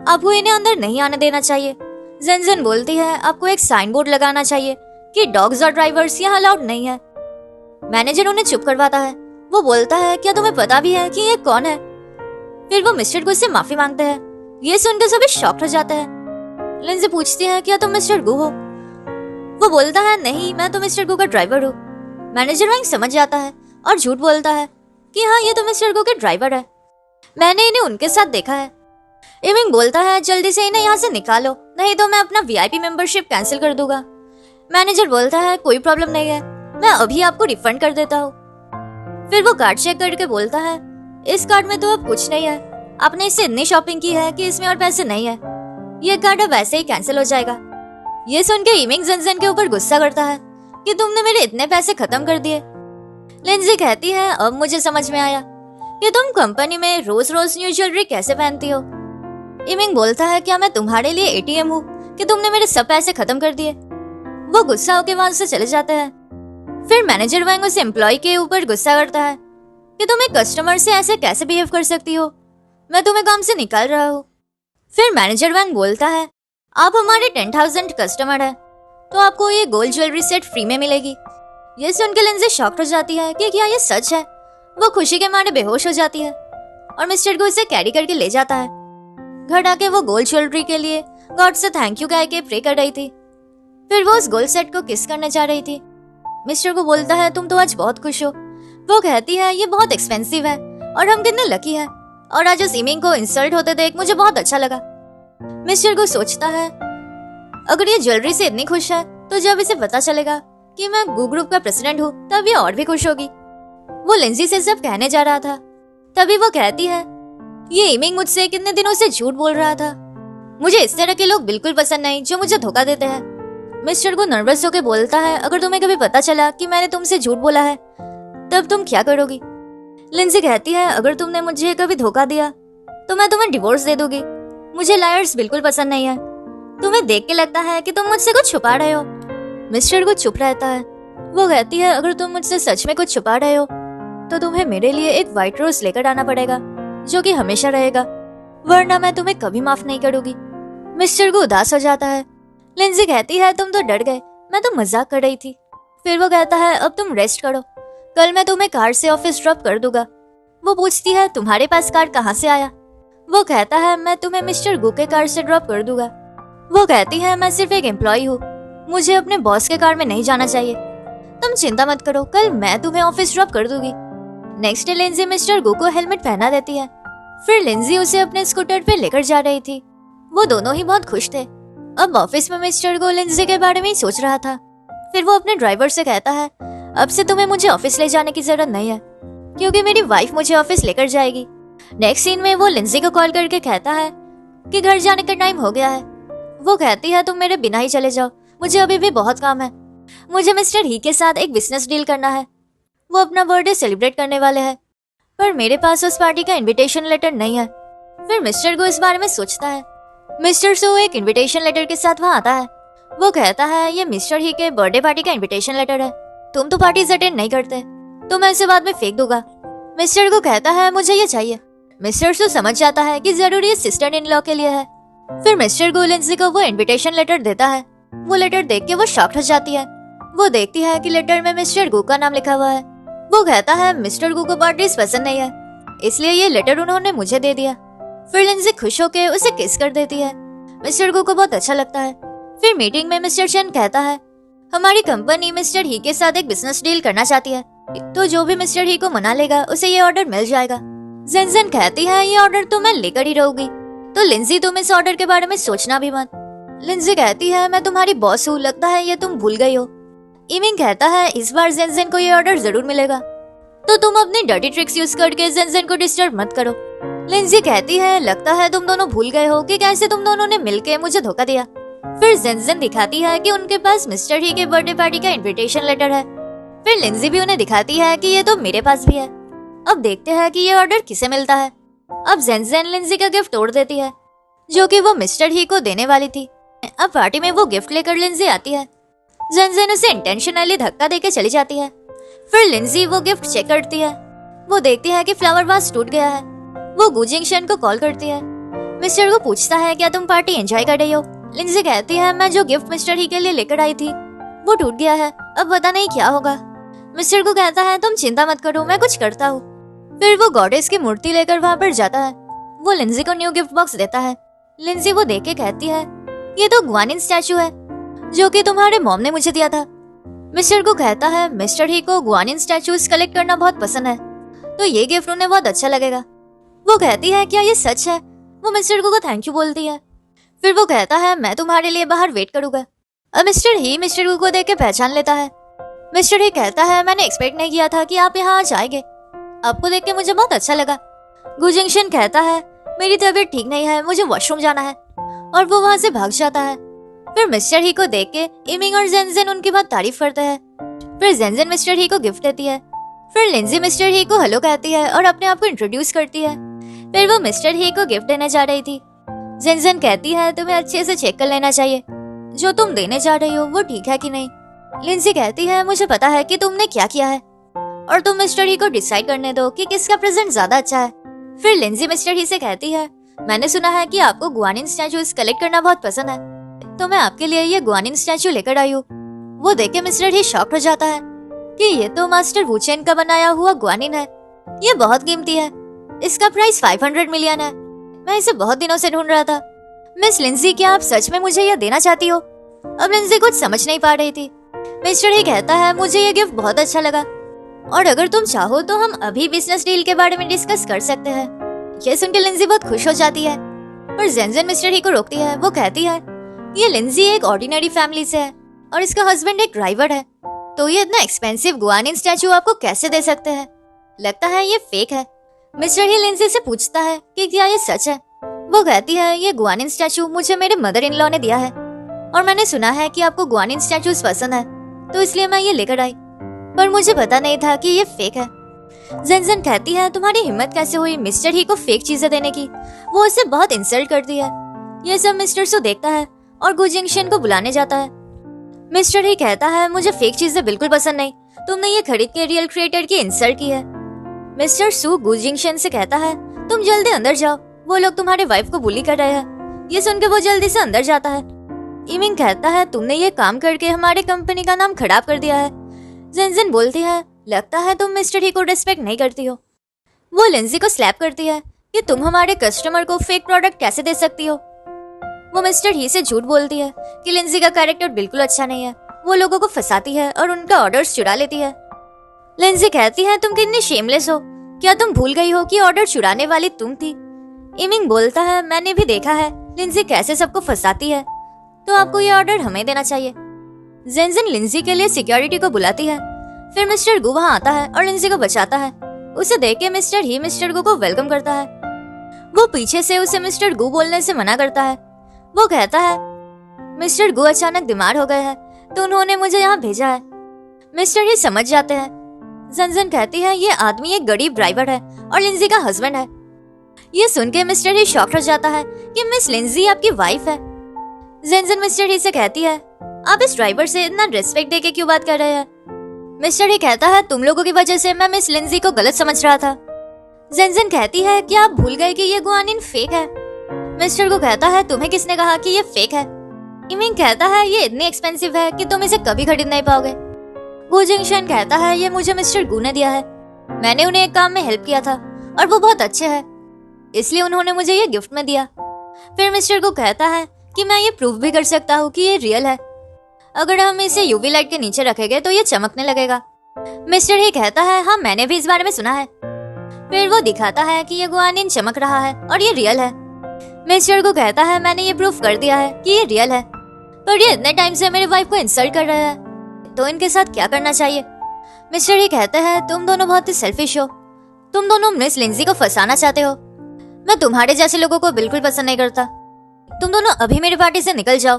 आपको इन्हें अंदर नहीं आने देना चाहिए। जेनजेन बोलती है, आपको एक साइन बोर्ड लगाना चाहिए कि डॉग्स और ड्राइवर्स यहाँ अलाउड नहीं है। मैनेजर उन्हें चुप करवाता है। वो बोलता है, क्या तुम्हें पता भी है कि ये कौन है? फिर वो मिस्टर गू से माफी मांगते हैं। ये सुनकर सभी शॉक हो जाते हैं। लिंजी पूछती है, क्या तुम मिस्टर गू हो? वो बोलता है, नहीं, मैं तो मिस्टर गू का ड्राइवर हूँ। मैनेजर वैंग समझ जाता है और झूठ बोलता है कि हाँ, ये तो मिस्टर गू के ड्राइवर है, मैंने इन्हें उनके साथ देखा है। इमिंग बोलता है, जल्दी से इन्हें यहाँ से निकालो, नहीं तो मैं अपना वीआईपी मेंबरशिप कैंसिल कर दूंगा। मैनेजर बोलता है, कोई प्रॉब्लम नहीं है, मैं अभी आपको रिफंड कर देता हूँ। फिर वो कार्ड चेक करके बोलता है, इस कार्ड में तो अब कुछ नहीं है, आपने इससे इतनी शॉपिंग की है कि इसमें और पैसे नहीं है, ये कार्ड अब वैसे ही कैंसिल हो जाएगा। ये सुन के इमिंग जेनजेन के ऊपर गुस्सा करता है कि तुमने मेरे इतने पैसे खत्म कर दिए। लिंजी कहती है, अब मुझे समझ में आया कि तुम कंपनी में रोज रोज न्यू ज्वेलरी कैसे पहनती हो। इमिंग बोलता है, क्या मैं तुम्हारे लिए एटीएम हूँ कि तुमने मेरे सब पैसे खत्म कर दिए? वो गुस्सा होकर वहां से चले जाते हैं। फिर मैनेजर वैंग उस एम्प्लॉय के ऊपर गुस्सा करता है कि तुम एक कस्टमर से ऐसे कैसे बिहेव कर सकती हो, मैं तुम्हें काम से निकाल रहा हूँ। फिर मैनेजर वैंग बोलता है, आप हमारे 10,000 कस्टमर हैं, तो आपको ये गोल्ड ज्वेलरी सेट फ्री में मिलेगी। ये सुनकर लिंजी शॉक हो जाती है कि क्या ये सच है। वो खुशी के मारे बेहोश हो जाती है और मिस्टर गू उसे कैरी करके ले जाता है। घर आके वो गोल्ड ज्वेलरी के लिए गॉड से थैंक यू कह के प्रे कर रही थी। फिर वो उस गोल्ड सेट को किस करने जा रही थी। मिस्टर को बोलता है, तुम तो आज बहुत खुश हो। वो कहती है, ये बहुत एक्सपेंसिव है और हम कितने लकी हैं, और आज उस इमिंग को इंसल्ट होते देख मुझे बहुत अच्छा लगा। मिस्टर को सोचता है, अगर ये ज्वेलरी से इतनी खुश है तो जब इसे पता चलेगा कि मैं गू ग्रुप का प्रेसिडेंट हूँ तब ये और भी खुश होगी। वो लिंजी से सब कहने जा रहा था तभी वो कहती है, ये इमिंग मुझसे कितने दिनों से झूठ बोल रहा था। मुझे इस तरह के लोग बिल्कुल पसंद नहीं जो मुझे धोखा देते हैं। मिस्टर को नर्वस होकर बोलता है, अगर तुम्हें कभी पता चला कि मैंने तुमसे झूठ बोला है तब तुम क्या करोगी? लिंजी कहती है, अगर तुमने मुझे कभी धोखा दिया तो मैं तुम्हें डिवोर्स दे दूंगी। मुझे लायर्स बिल्कुल पसंद नहीं है। तुम्हें देख के लगता है कि तुम मुझसे कुछ छुपा रहे हो। मिस्टर को चुप रहता है। वो कहती है, अगर तुम मुझसे सच में कुछ छुपा रहे हो तो तुम्हें मेरे लिए एक व्हाइट रोज लेकर आना पड़ेगा जो कि हमेशा रहेगा, वरना मैं तुम्हें कभी माफ नहीं करूंगी। मिस्टर को उदास हो जाता है। लिंजी कहती है, तुम तो डर गए, मैं तो मजाक कर रही थी। फिर वो कहता है, अब तुम रेस्ट करो, कल मैं तुम्हें कार से ऑफिस ड्रॉप कर दूंगा। वो पूछती है, तुम्हारे पास कार कहाँ से आया? वो कहता है, मैं तुम्हें मिस्टर गु के कार से ड्रॉप कर दूंगा। वो कहती है, मैं सिर्फ एक एम्प्लॉय हूँ, मुझे अपने बॉस के कार में नहीं जाना चाहिए। तुम चिंता मत करो, कल मैं तुम्हें ऑफिस ड्रॉप कर दूंगी। नेक्स्ट डे लिंजी मिस्टर गु को हेलमेट पहना देती है। फिर लिंजी उसे अपने स्कूटर पे लेकर जा रही थी। वो दोनों ही बहुत खुश थे। अब ऑफिस में मिस्टर गु लिंजी के बारे में ही सोच रहा था। फिर वो अपने ड्राइवर से कहता है, अब से तुम्हें मुझे ऑफिस ले जाने की जरूरत नहीं है क्योंकि मेरी वाइफ मुझे ऑफिस लेकर जाएगी। नेक्स्ट सीन में वो लिंजी को कॉल करके कहता है कि घर जाने का टाइम हो गया है। वो कहती है, तुम मेरे बिना ही चले जाओ, मुझे अभी भी बहुत काम है। मुझे मिस्टर ही के साथ एक बिजनेस डील करना है। वो अपना बर्थडे सेलिब्रेट करने वाले हैं, पर मेरे पास उस पार्टी का इनविटेशन लेटर नहीं है। फिर मिस्टर को इस बारे में सोचता है। मिस्टर सो एक इनविटेशन लेटर के साथ वहाँ आता है। वो कहता है, ये मिस्टर ही के बर्थडे पार्टी का इनविटेशन लेटर है, तुम तो पार्टीज अटेंड नहीं करते तो मैं इसे बाद में फेंक दूंगा। मिस्टर को कहता है, मुझे ये चाहिए। मिस्टर सो समझ जाता है कि जरूर ये सिस्टर इन लॉ के लिए है। फिर मिस्टर गो लिंजी को वो इनविटेशन लेटर देता है। वो लेटर देख के वो शॉक्ड हो जाती है। वो देखती है कि लेटर में मिस्टर गो का नाम लिखा हुआ है। वो कहता है, मिस्टर गो को पार्टीज पसंद नहीं है, इसलिए ये लेटर उन्होंने मुझे दे दिया। फिर लिंजी खुश होकर उसे किस कर देती है। मिस्टर गो को बहुत अच्छा लगता है। फिर मीटिंग में मिस्टर चेन कहता है, हमारी कंपनी मिस्टर ही के साथ एक बिजनेस डील करना चाहती है, तो जो भी मिस्टर ही को मना लेगा उसे ये ऑर्डर मिल जाएगा। जेनजेन कहती है, ये ऑर्डर तो मैं लेकर ही रहूंगी, तो लिंजी तुम इस ऑर्डर के बारे में सोचना भी मत। लिंजी कहती है, मैं तुम्हारी बॉस हूँ, लगता है ये तुम भूल गई हो। इमिंग कहता है, इस बार जेनजेन को ये ऑर्डर जरूर मिलेगा, तो तुम अपनी डर्टी ट्रिक्स यूज करके जेनजेन को डिस्टर्ब मत करो। लिंजी कहती है, लगता है तुम दोनों भूल गए हो कि कैसे तुम दोनों ने मिलके मुझे धोखा दिया। फिर जेनजेन दिखाती है कि उनके पास मिस्टर ही के बर्थडे पार्टी का इनविटेशन लेटर है। फिर लिंजी भी उन्हें दिखाती है कि ये तो मेरे पास भी है। अब देखते हैं कि ये ऑर्डर किसे मिलता है। अब जेनजेन लिंजी का गिफ्ट तोड़ देती है जो कि वो मिस्टर ही को देने वाली थी। अब पार्टी में वो गिफ्ट लेकर लिंजी आती है। जेनजेन उसे इंटेंशनली धक्का देके चली जाती है। फिर लिंजी वो गिफ्ट चेक करती है। वो देखती है कि फ्लावर वास टूट गया है। वो गु जिंगशन को कॉल करती है। मिस्टर को पूछता है, क्या तुम पार्टी एंजॉय कर रही हो? लिंजी कहती है, मैं जो गिफ्ट मिस्टर ही के लिए लेकर आई थी वो टूट गया है, अब पता नहीं क्या होगा। मिस्टर को कहता है, तुम चिंता मत करो, मैं कुछ करता हूँ। फिर वो गॉडेस की मूर्ति लेकर वहाँ पर जाता है। वो लिंजी को न्यू गिफ्ट बॉक्स देता है। लिंजी वो देख के कहती है, ये तो ग्वानिन स्टैचू है जो कि तुम्हारे मॉम ने मुझे दिया था। मिस्टर को कहता है, मिस्टर ही को ग्वानिन स्टैचूज कलेक्ट करना बहुत पसंद है, तो ये गिफ्ट उन्हें बहुत अच्छा लगेगा। वो कहती है, क्या ये सच है? वो मिस्टर को थैंक यू बोलती है। फिर वो कहता है, मैं तुम्हारे लिए बाहर वेट करूंगा। अब मिस्टर ही मिस्टर को देख के पहचान लेता है। मिस्टर ही कहता है, मैंने एक्सपेक्ट नहीं किया था कि आप यहाँ आज आएंगे, आपको देख के मुझे बहुत अच्छा लगा। गु जिंगशन कहता है, मेरी तबीयत ठीक नहीं है, मुझे वॉशरूम जाना है, और वो वहाँ से भाग जाता है। फिर मिस्टर ही को देख के इमिंग और जेनजेन उनकी बहुत तारीफ करते हैं। फिर जेनजेन मिस्टर ही को गिफ्ट देती है। फिर लिंजी मिस्टर ही को हेलो कहती है और अपने आप को इंट्रोड्यूस करती है। फिर वो मिस्टर ही को गिफ्ट देने जा रही थी। जेनजेन कहती है, तुम्हें अच्छे से चेक कर लेना चाहिए जो तुम देने जा रही हो वो ठीक है कि नहीं। लिंजी कहती है, मुझे पता है कि तुमने क्या किया है और तुम मिस्टर ही को डिसाइड करने दो कि किसका प्रेजेंट ज्यादा अच्छा है। फिर लिंजी मिस्टर ही से कहती है, मैंने सुना है कि आपको ग्वानिन स्टैचूज कलेक्ट करना बहुत पसंद है, तो मैं आपके लिए ये ग्वानिन स्टैचू लेकर आई हूँ। वो देख के मिस्टर ही शॉक हो जाता है कि ये तो मास्टर वुचेन का बनाया हुआ ग्वानिन है, ये बहुत कीमती है, इसका प्राइस 500 मिलियन है, मैं इसे बहुत दिनों से ढूंढ रहा था। मिस लिंजी, क्या आप सच में मुझे यह देना चाहती हो? अब लिंजी कुछ समझ नहीं पा रही थी। मिस्टर ही कहता है, मुझे ये गिफ्ट बहुत अच्छा लगा और अगर तुम चाहो तो हम अभी बिजनेस डील के बारे में डिस्कस कर सकते हैं। ये सुनकर लिंजी बहुत खुश हो जाती है और जेनजेन मिस्टर ही को रोकती है। वो कहती है, ये लिंजी एक ऑर्डिनरी फैमिली से है और इसका हस्बैंड एक ड्राइवर है, तो ये इतना एक्सपेंसिव ग्वानिन स्टैचू आपको कैसे दे सकते हैं? लगता है ये फेक है। मिस्टर ही लिंजी से पूछता है कि क्या ये सच है। वो कहती है ये गुआनिन स्टैचू मुझे मेरे मदर इन लॉ ने दिया है और मैंने सुना है कि आपको गुआनिन स्टैचूज पसंद है, तो इसलिए मैं ये लेकर आई, पर मुझे पता नहीं था कि ये फेक है। जेनजेन कहती है तुम्हारी हिम्मत कैसे हुई मिस्टर ही को फेक चीजें देने की, वो उसे बहुत इंसल्ट करती है। ये सब मिस्टर सू देखता है और गु जिंगशन को बुलाने जाता है। मिस्टर ही कहता है मुझे फेक चीजें बिल्कुल पसंद नहीं, तुमने ये खरीद के रियल क्रिएटर की इंसल्ट की है। मिस्टर सू गु जिंगशन से कहता है तुम जल्दी अंदर जाओ, वो लोग तुम्हारे वाइफ को बुली कर रहे हैं। ये सुनकर वो जल्दी से अंदर जाता है। इमिंग कहता है तुमने ये काम करके हमारे कंपनी का नाम खराब कर दिया है। जेनजेन बोलती है लगता है तुम मिस्टर ही को रिस्पेक्ट नहीं करती हो। वो लिंजी को स्लैप करती है कि तुम हमारे कस्टमर को फेक प्रोडक्ट कैसे दे सकती हो। वो मिस्टर ही से झूठ बोलती है कि लिंजी का कैरेक्टर बिल्कुल अच्छा नहीं है, वो लोगों को फंसाती है और उनका ऑर्डर्स चुरा लेती है। लिंजी कहती है तुम कितनी शेमलेस हो, क्या तुम भूल गई हो कि ऑर्डर चुराने वाली तुम थी। इमिंग बोलता है मैंने भी देखा है लिंजी कैसे सबको फंसाती है, तो आपको ये ऑर्डर हमें देना चाहिए। जेनजेन लिंजी के लिए सिक्योरिटी को बुलाती है। फिर मिस्टर गु वहां आता है और लिंजी को बचाता है। उसे देख के मिस्टर ही मिस्टर गु को वेलकम करता है। वो पीछे से उसे मिस्टर गु बोलने से मना करता है। वो कहता है मिस्टर गु अचानक बीमार हो गए हैं, तो उन्होंने मुझे यहाँ भेजा है। मिस्टर ही समझ जाते हैं। जेनजेन कहती है ये आदमी एक गरीब ड्राइवर है और लिंजी का हस्बैंड है। ये सुन के मिस्टर ही शॉक हो जाता है कि मिस लिंजी आपकी वाइफ है। जेनजेन मिस्टर ही से कहती है आप इस ड्राइवर से इतना रिस्पेक्ट देके क्यों बात कर रहे हैं। मिस्टर ही कहता है तुम लोगों की वजह से मैं मिस लिंजी को गलत समझ रहा था। जेनजेन कहती है क्या आप भूल गए कि ये गुआनिन फेक है। मिस्टर को कहता है तुम्हें किसने कहा कि ये फेक है। इमिंग कहता है ये इतनी एक्सपेंसिव है कि तुम इसे कभी खरीद नहीं पाओगे। गु जिंगशन कहता है ये मुझे मिस्टर गु ने दिया है, मैंने उन्हें एक काम में हेल्प किया था और वो बहुत अच्छे हैं, इसलिए उन्होंने मुझे ये गिफ्ट में दिया। फिर मिस्टर को कहता है कि मैं ये प्रूफ भी कर सकता हूँ कि ये रियल है, अगर हम इसे यूवी लाइट के नीचे रखेंगे तो ये चमकने लगेगा। मिस्टर ही कहता है हाँ मैंने भी इस बारे में सुना है। फिर वो दिखाता है कि ये गुआनिन चमक रहा है और ये रियल है। मिस्टर को कहता है मैंने ये प्रूफ कर दिया है कि ये रियल है, पर ये इतने टाइम से मेरी वाइफ को इंसल्ट कर रहा है, तो इनके साथ क्या करना चाहिए। मिस्टर ही कहते हैं तुम दोनों बहुत ही सेल्फिश हो, तुम दोनों मिस लिंजी को फंसाना चाहते हो। मैं तुम्हारे जैसे लोगों को बिल्कुल पसंद नहीं करता, तुम दोनों अभी मेरी पार्टी से निकल जाओ।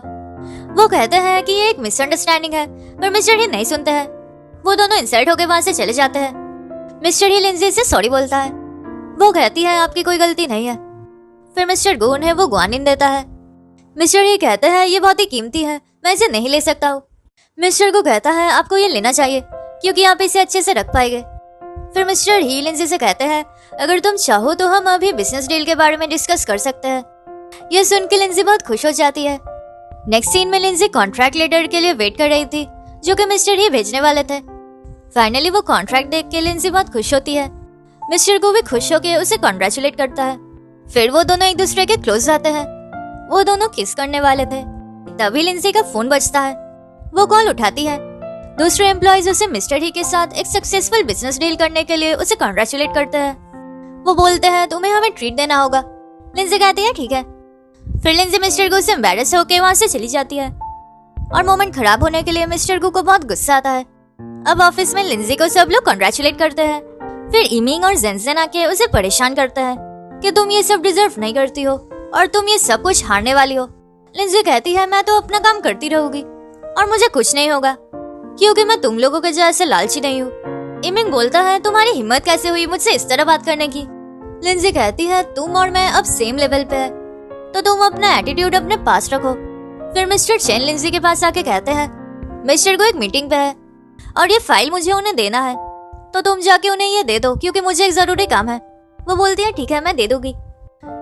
वो कहते हैं कि ये एक मिसअंडरस्टैंडिंग है, पर मिस्टर ही नहीं सुनते हैं। वो दोनों इंसल्ट होकर वहां से चले जाते हैं। मिस्टर ही लिंजी से सॉरी बोलता है। वो कहती है आपकी कोई गलती नहीं है। फिर मिस्टर गु उन्हें वो गुआनिन देता है। मिस्टर ही कहते हैं ये बहुत ही कीमती है, मैं इसे नहीं ले सकता हूँ। मिस्टर गु कहता है आपको ये लेना चाहिए क्योंकि आप इसे अच्छे से रख पाएंगे। फिर मिस्टर ही लिंजी से कहते हैं अगर तुम चाहो तो हम अभी बिजनेस डील के बारे में डिस्कस कर सकते हैं। यह सुन के लिंजी बहुत खुश हो जाती है। नेक्स्ट सीन में लिंजी कॉन्ट्रैक्ट लेटर के लिए वेट कर रही थी जो कि मिस्टर ही भेजने वाले थे। फाइनली वो कॉन्ट्रैक्ट देख के लिंजी बहुत खुश होती है। मिस्टर को भी खुश होकर उसे कॉन्ग्रेचुलेट करता है। फिर वो दोनों एक दूसरे के क्लोज जाते हैं। वो दोनों किस करने वाले थे, तभी लिंजी का फोन बजता है। वो कॉल उठाती है। दूसरे एम्प्लॉइज उसे मिस्टर ही के साथ एक सक्सेसफुल बिजनेस डील करने के लिए उसे कॉन्ग्रेचुलेट करते हैं। वो बोलते हैं तुम्हें हमें ट्रीट देना होगा। लिंजी कहती है ठीक है। फिर लिंजी मिस्टर गु से एम्बैरेस होकर वहां से चली जाती है और मोमेंट खराब होने के लिए मिस्टर गु को बहुत गुस्सा आता है। अब ऑफिस में लिंजी को सब लोग कॉन्ग्रेचुलेट करते हैं। फिर इमिंग और जेनजेन आके उसे परेशान करते हैं कि तुम ये सब डिजर्व नहीं करती हो और तुम ये सब कुछ हारने वाली हो। लिंजी कहती है मैं तो अपना काम करती रहूंगी और मुझे कुछ नहीं होगा क्योंकि मैं तुम लोगों के जैसे लालची नहीं हूँ। इमिंग बोलता है तुम्हारी हिम्मत कैसे हुई मुझसे इस तरह बात करने की। लिंजी कहती है तुम और मैं अब सेम लेवल पे है, तो तुम अपना एटीट्यूड अपने पास रखो। फिर मिस्टर चेन लिंजी के पास आके कहते हैं मिस्टर को एक मीटिंग पे है और ये फाइल मुझे उन्हें देना है, तो तुम जाके उन्हें ये दे दो क्योंकि मुझे एक जरूरी काम है। वो बोलती है ठीक है मैं दे दूंगी।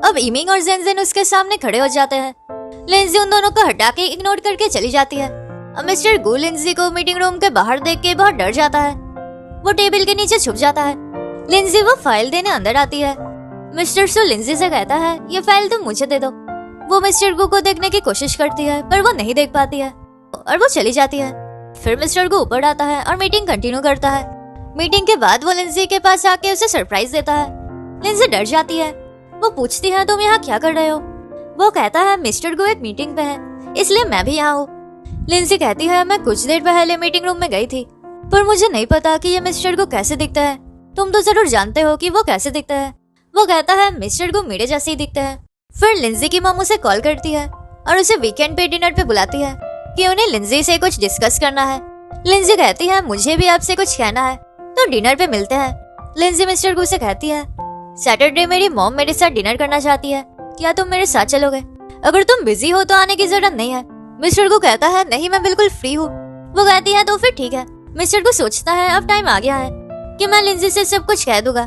अब इमिंग और जेनजेन उसके सामने खड़े हो जाते हैं। लिंजी उन दोनों को हटा के इग्नोर करके चली जाती है। अब मिस्टर गु लिंजी को मीटिंग रूम के बाहर देख के बहुत डर जाता है। वो टेबल के नीचे छुप जाता है। लिंजी वो फाइल देने अंदर आती है। मिस्टर सू लिंजी से कहता है ये फाइल तुम मुझे दे दो। वो मिस्टर गु को देखने की कोशिश करती है पर वो नहीं देख पाती है और वो चली जाती है। फिर मिस्टर गु ऊपर आता है और मीटिंग कंटिन्यू करता है। मीटिंग के बाद वो लिंजी के पास आके उसे सरप्राइज देता है। लिंजी डर जाती है। वो पूछती है तुम यहाँ क्या कर रहे हो। वो कहता है मिस्टर गु एक मीटिंग पे है इसलिए मैं भी यहाँ हूँ। लिंजी कहती है मैं कुछ देर पहले मीटिंग रूम में गई थी पर मुझे नहीं पता कि ये मिस्टर गु कैसे दिखता है। तुम तो जरूर जानते हो कि वो कैसे दिखता है। वो कहता है मिस्टर गो मेरे जैसे ही दिखते हैं। फिर लिंजी की मॉम उसे कॉल करती है और उसे वीकेंड पे डिनर पे बुलाती है कि उन्हें लिंजी से कुछ डिस्कस करना है। लिंजी कहती है मुझे भी आपसे कुछ कहना है, तो डिनर पे मिलते हैं। लिंजी मिस्टर गो से कहती है सैटरडे मेरी मॉम मेरे साथ डिनर करना चाहती है, क्या तुम मेरे साथ चलोगे? अगर तुम बिजी हो तो आने की जरूरत नहीं है। मिस्टर गो कहता है नहीं, मैं बिल्कुल फ्री हूँ। वो कहती है तो फिर ठीक है। मिस्टर गो सोचता है अब टाइम आ गया है कि मैं लिंजी से सब कुछ कह दूंगा।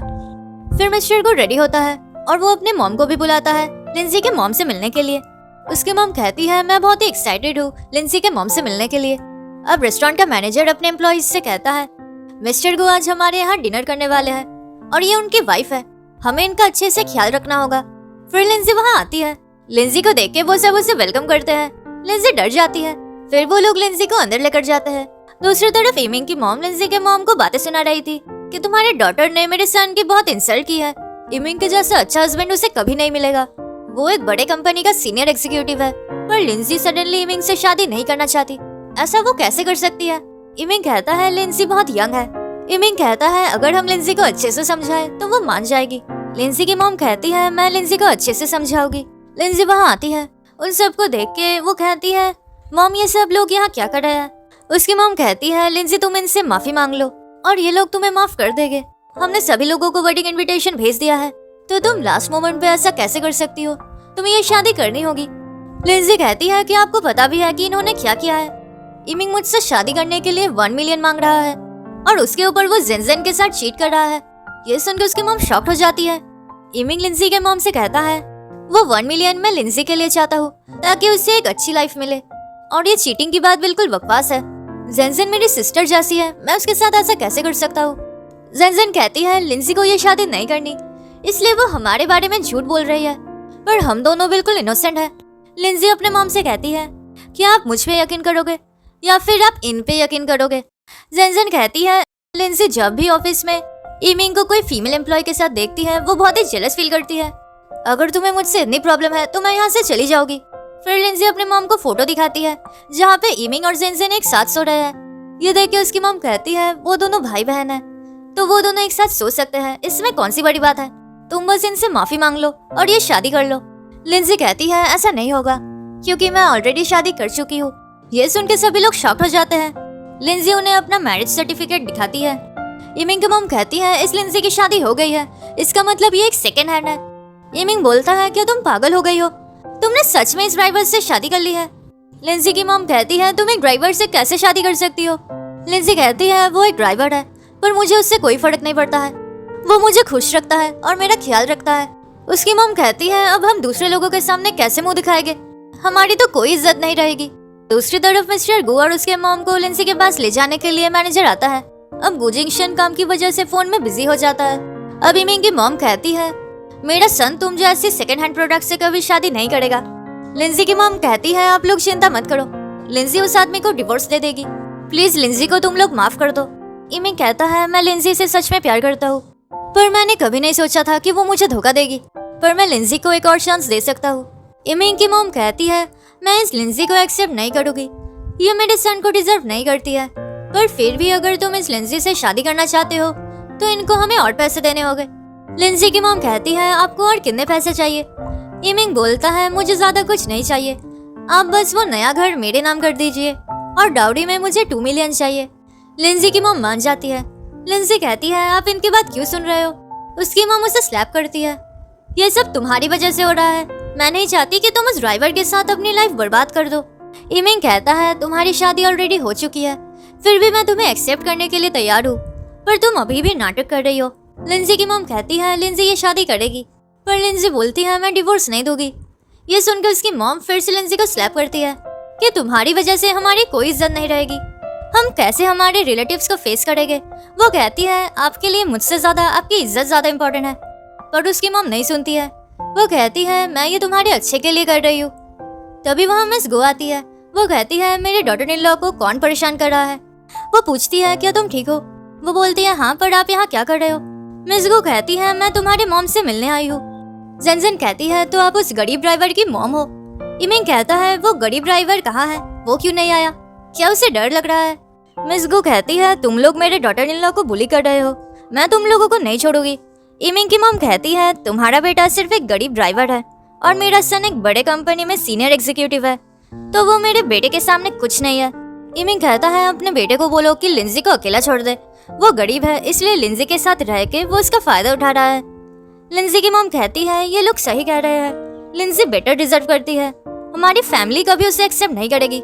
फिर मिस्टर गो रेडी होता है और वो अपने मॉम को भी बुलाता है लिंजी के मॉम से मिलने के लिए। उसकी मॉम कहती है मैं बहुत ही एक्साइटेड हूँ लिंजी के मॉम से मिलने के लिए। अब रेस्टोरेंट का मैनेजर अपने एम्प्लॉइज से कहता है मिस्टर गो आज हमारे यहाँ डिनर करने वाले हैं और ये उनकी वाइफ है, हमें इनका अच्छे से ख्याल रखना होगा। फिर लिंजी वहाँ आती है। लिंजी को देख के वो सब उसे वेलकम करते हैं। लिंजी डर जाती है। फिर वो लोग लिंजी को अंदर लेकर जाते हैं। दूसरी तरफ इमिंग की मॉम लिंजी के मॉम को बातें सुना रही थी कि तुम्हारे डॉटर ने मेरे सन की बहुत इंसल्ट की है। इमिंग के जैसा अच्छा हस्बैंड उसे कभी नहीं मिलेगा। वो एक बड़े कंपनी का सीनियर एग्जीक्यूटिव है, पर लिंजी सडनली इमिंग से शादी नहीं करना चाहती। ऐसा वो कैसे कर सकती है? इमिंग कहता है लिंजी बहुत यंग है। इमिंग कहता है अगर हम लिंजी को अच्छे से समझाएं तो वो मान जाएगी। लिंजी की मॉम कहती है मैं लिंजी को अच्छे से समझाऊंगी। लिंजी वहाँ आती है। उन सबको देख के वो कहती है मॉम ये सब लोग यहाँ क्या कर रहे हैं? उसकी मॉम कहती है लिंजी तुम इनसे माफी मांग लो और ये लोग तुम्हें माफ कर देंगे। हमने सभी लोगों को वेडिंग इनविटेशन भेज दिया है, तो तुम लास्ट मोमेंट पे ऐसा कैसे कर सकती हो? तुम्हें ये शादी करनी होगी। लिंजी कहती है कि आपको पता भी है कि इन्होंने क्या किया है। इमिंग मुझसे शादी करने के लिए 1 मिलियन मांग रहा है और उसके ऊपर वो जेनजेन के साथ चीट कर रहा है। ये सुनकर उसकी मॉम शॉक्ड हो जाती है। इमिंग लिंजी के मॉम से कहता है वो 1 मिलियन मैं लिंजी के लिए चाहता हूँ ताकि उसे एक अच्छी लाइफ मिले, और ये चीटिंग की बात बिल्कुल बकवास है। जेनजेन मेरी सिस्टर जैसी है, मैं उसके साथ ऐसा कैसे कर सकता हूँ? जेनजेन कहती है लिंजी को ये शादी नहीं करनी, इसलिए वो हमारे बारे में झूठ बोल रही है, पर हम दोनों बिल्कुल इनोसेंट है। लिंजी अपने मॉम से कहती है क्या आप मुझ पे यकीन करोगे या फिर आप इन पे यकीन करोगे? जेनजेन कहती है लिंजी जब भी ऑफिस में इमिंग को कोई फीमेल एम्प्लॉय के साथ देखती है वो बहुत ही जेलस फील करती है। अगर तुम्हें मुझसे इतनी प्रॉब्लम है तो मैं यहाँ से चली जाऊंगी। फिर लिंजी अपने मॉम को फोटो दिखाती है जहाँ पे इमिंग और जेनजेन एक साथ सो रहे हैं। ये देख के उसकी मॉम कहती है वो दोनों भाई बहन है, तो वो दोनों एक साथ सो सकते हैं, इसमें कौन सी बड़ी बात है? तुम बस इनसे माफी मांग लो और ये शादी कर लो। लिंजी कहती है ऐसा नहीं होगा क्योंकि मैं ऑलरेडी शादी कर चुकी हूँ। ये सुन के सभी लोग शॉक हो जाते हैं। लिंजी उन्हें अपना मैरिज सर्टिफिकेट दिखाती है। इमिंग की मॉम कहती है इस लिंजी की शादी हो गई है, इसका मतलब ये एक सेकेंड हैंड है। इमिंग बोलता है क्या तुम पागल हो गई हो? तुमने सच में इस ड्राइवर से शादी कर ली है? लिंजी की मॉम कहती है तुम एक ड्राइवर से कैसे शादी कर सकती हो? लिंजी कहती है वो एक ड्राइवर है, पर मुझे उससे कोई फर्क नहीं पड़ता है। वो मुझे खुश रखता है और मेरा ख्याल रखता है। उसकी मॉम कहती है अब हम दूसरे लोगों के सामने कैसे मुंह दिखाएंगे, हमारी तो कोई इज्जत नहीं रहेगी। दूसरी तरफ मिस्टर गु और उसके मॉम को लिंजी के पास ले जाने के लिए मैनेजर आता है। अब गु जिंगशन काम की वजह से फोन में बिजी हो जाता है। अब इमिंग की मॉम कहती है मेरा सन तुम जैसी सेकंड हैंड प्रोडक्ट से कभी शादी नहीं करेगा। लिंजी की मॉम कहती है आप लोग चिंता मत करो, लिंजी उस आदमी को डिवोर्स दे देगी, प्लीज लिंजी को तुम लोग माफ कर दो। इमिंग कहता है मैं लिंजी से सच में प्यार करता हूँ, पर मैंने कभी नहीं सोचा था कि वो मुझे धोखा देगी, पर मैं लिंजी को एक और चांस दे सकता हूँ। इमिंग की मॉम कहती है मैं इस लिंजी को एक्सेप्ट नहीं करूंगी, ये मेरे सन को डिजर्व नहीं करती है, पर फिर भी अगर तुम इस लिंजी से शादी करना चाहते हो तो इनको हमें और पैसे देने होंगे। लिंजी की मॉम कहती है आपको और कितने पैसे चाहिए? इमिंग बोलता है मुझे ज्यादा कुछ नहीं चाहिए, आप बस वो नया घर मेरे नाम कर दीजिए और डाउरी में मुझे 2 मिलियन चाहिए। लिंजी की मॉम मान जाती है। लिंजी कहती है आप इनकी बात क्यों सुन रहे हो? उसकी मॉम उसे स्लैप करती है। ये सब तुम्हारी वजह से हो रहा है, मैं नहीं चाहती कि तुम उस ड्राइवर के साथ अपनी लाइफ बर्बाद कर दो। इमिंग कहता है तुम्हारी शादी ऑलरेडी हो चुकी है, फिर भी मैं तुम्हें एक्सेप्ट करने के लिए तैयार हूँ, पर तुम अभी भी नाटक कर रही हो। लिंजी की मॉम कहती है लिंजी ये शादी करेगी, पर लिंजी बोलती है मैं डिवोर्स नहीं दूंगी। ये सुनकर उसकी मॉम फिर से लिंजी को स्लैप करती है कि तुम्हारी वजह से हमारी कोई इज्जत नहीं रहेगी, हम कैसे हमारे रिलेटिव्स को फेस करेंगे। वो कहती है आपके लिए मुझसे ज्यादा आपकी इज्जत ज्यादा इंपॉर्टेंट है, पर उसकी मॉम नहीं सुनती है। वो कहती है मैं ये तुम्हारे अच्छे के लिए कर रही हूँ। तभी वहाँ मिस गो आती है। वो कहती है मेरे डॉटर इन लॉ को कौन परेशान कर रहा है? वो पूछती है क्या तुम ठीक हो? वो बोलती है हाँ, पर आप यहाँ क्या कर रहे हो? मिस गो कहती है मैं तुम्हारे मॉम से मिलने आई हूँ। जेनजेन कहती है तो आप उस गरीब ड्राइवर की मॉम हो। इमिंग कहता है वो गरीब ड्राइवर कहाँ है, वो क्यों नहीं आया, क्या उसे डर लग रहा है? मिस गो कहती है तुम लोग मेरे डॉटर इन लॉ को बुली कर रहे हो, मैं तुम लोगों को नहीं छोड़ूंगी। इमिंग की मॉम कहती है तुम्हारा बेटा सिर्फ एक गरीब ड्राइवर है और मेरा सन एक बड़े कंपनी में सीनियर एग्जीक्यूटिव है, तो वो मेरे बेटे के सामने कुछ नहीं है। इमिंग कहता है अपने बेटे को बोलो कि लिंजी को अकेला छोड़ दे, वो गरीब है इसलिए लिंजी के साथ रह के वो उसका फायदा उठा रहा है। लिंजी की मॉम कहती है ये लोग सही कह रहे हैं, लिंजी बेटर डिजर्व करती है, हमारी फैमिली कभी उसे एक्सेप्ट नहीं करेगी।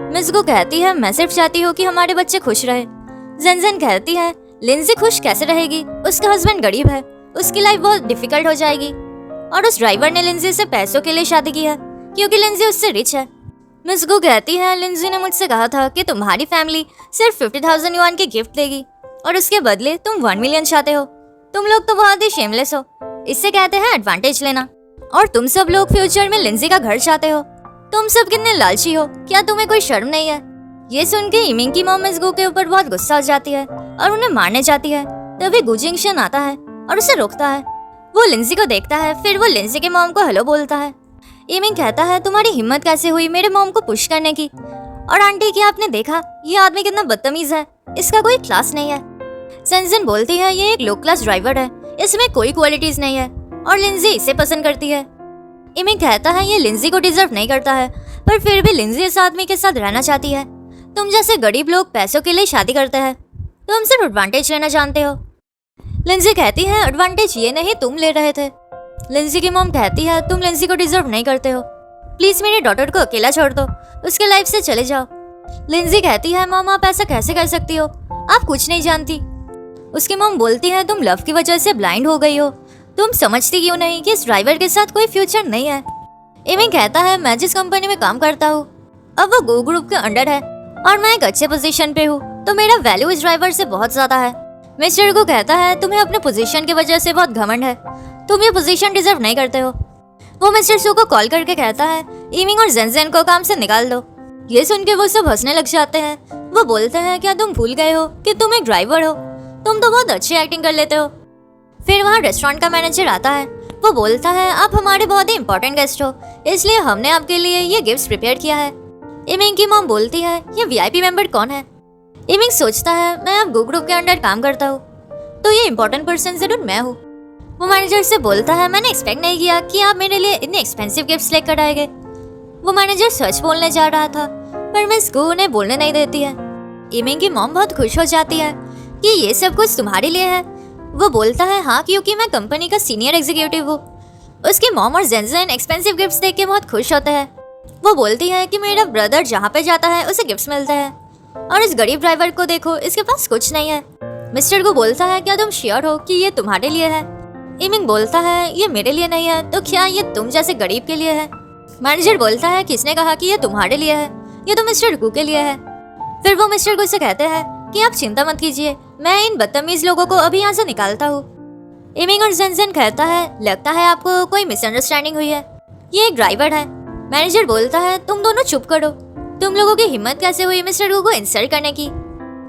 मिस गो कहती है मैं सिर्फ चाहती हूँ कि हमारे बच्चे खुश रहे। जेनजेन कहती है लिंजी खुश कैसे रहेगी, उसका हस्बैंड गरीब है, उसकी लाइफ बहुत डिफिकल्ट हो जाएगी और उस ड्राइवर ने लिंजी से पैसों के लिए शादी की है क्योंकि लिंजी उससे रिच है। मिस गो कहती है लिंजी ने मुझसे कहा था कि तुम्हारी फैमिली सिर्फ 50,000 युआन की गिफ्ट देगी और उसके बदले तुम 1 मिलियन चाहते हो। तुम लोग तो बहुत ही शेमलेस हो, इससे कहते हैं एडवांटेज लेना। और तुम सब लोग फ्यूचर में लिंजी का घर चाहते हो, तुम सब कितने लालची हो, क्या तुम्हें कोई शर्म नहीं है। ये सुन के इमिंग की मॉम मिस गो के ऊपर बहुत गुस्सा हो जाती है और उन्हें मारने जाती है। तभी गु जिंगशन आता है और उसे रोकता है। वो लिंजी को देखता है, फिर वो लिंजी के मॉम को हेलो बोलता है। इमिंग कहता है तुम्हारी हिम्मत कैसे हुई मेरे मॉम को पुश करने की, और आंटी क्या आपने देखा ये आदमी कितना बदतमीज है, इसका कोई क्लास नहीं है। सेंजन बोलती है ये एक लो क्लास ड्राइवर है, इसमें कोई क्वालिटीज नहीं है और लिंजी इसे पसंद करती है। इमिंग कहता है ये लिंजी को डिजर्व नहीं करता है, पर फिर भी लिंजी इस आदमी के साथ रहना चाहती है। तुम जैसे गरीब लोग पैसों के लिए शादी करते हैं, तुम सिर्फ एडवांटेज लेना जानते हो। लिंजी कहती है एडवांटेज ये नहीं तुम ले रहे थे। लिंजी की मॉम कहती है तुम लिंजी को डिजर्व नहीं करते हो, प्लीज मेरे डॉटर को अकेला छोड़ दो, उसके लाइफ से चले जाओ। लिंजी कहती है मॉम आप ऐसा कैसे कर सकती हो, आप कुछ नहीं जानती। उसकी मॉम बोलती है तुम लव की वजह से ब्लाइंड हो गई हो, तुम समझती क्यों नहीं कि इस ड्राइवर के साथ कोई फ्यूचर नहीं है। इमिंग कहता है मैं जिस कंपनी में काम करता हूँ अब वो गो ग्रुप के अंडर है और मैं एक अच्छे पोजीशन पे हूँ, तो मेरा वैल्यू इस ड्राइवर से बहुत ज्यादा है। मिस्टर गो कहता है तुम्हें अपने पोजीशन की वजह से बहुत घमंड है, तुम ये पोजीशन डिजर्व नहीं करते हो। वो मिस्टर सू को कॉल करके कहता है इमिंग और जेनजेन को काम से निकाल दो। ये सुन के वो सब हंसने लग जाते हैं। वो बोलते हैं क्या तुम भूल गए हो कि तुम एक ड्राइवर हो, तुम तो बहुत अच्छी एक्टिंग कर लेते हो। फिर वहाँ रेस्टोरेंट का मैनेजर आता है। वो बोलता है आप हमारे बहुत ही इंपॉर्टेंट गेस्ट हो, इसलिए हमने आपके लिए ये गिफ्ट्स प्रिपेयर किया है। इमिंग की मॉम बोलती है ये वीआईपी मेंबर कौन है। इमिंग सोचता है मैं अब गो ग्रुप के अंडर काम करता हूँ, तो ये इंपॉर्टेंट पर्सन जरूर मैं हूँ। वो मैनेजर से बोलता है मैंने एक्सपेक्ट नहीं किया कि आप मेरे लिए इतने एक्सपेंसिव गिफ्ट्स लेकर आएंगे। वो मैनेजर सच बोलने जा रहा था, पर मिस गो उन्हें बोलने नहीं देती है। इमिंग की मॉम बहुत खुश हो जाती है कि ये सब कुछ तुम्हारे लिए है। वो बोलता है हाँ क्योंकि मैं कंपनी का सीनियर एग्जीक्यूटिव हूँ। उसकी मॉम और जेनजेन एक्सपेंसिव गिफ्ट्स देख के बहुत खुश होते हैं। वो बोलती है कि मेरा ब्रदर जहाँ पे जाता है उसे गिफ्ट्स मिलते हैं और इस गरीब ड्राइवर को देखो इसके पास कुछ नहीं है। मिस्टर को बोलता है क्या तुम श्योर हो कि ये तुम्हारे लिए है। इमिंग बोलता है ये मेरे लिए नहीं है, तो क्या ये तुम जैसे गरीब के लिए है। मैनेजर बोलता है किसने कहा कि ये तुम्हारे लिए है, ये तो मिस्टर गु के लिए है। फिर वो मिस्टर गु से कहते हैं कि आप चिंता मत कीजिए, मैं इन बदतमीज लोगों को अभी यहाँ से निकालता हूँ। इमिंग और जेनजेन कहता है लगता है आपको कोई मिसअंडरस्टैंडिंग हुई है, ये एक ड्राइवर है। मैनेजर बोलता है तुम दोनों चुप करो, तुम लोगों की हिम्मत कैसे हुई मिस्टर गु को इंसल्ट करने की।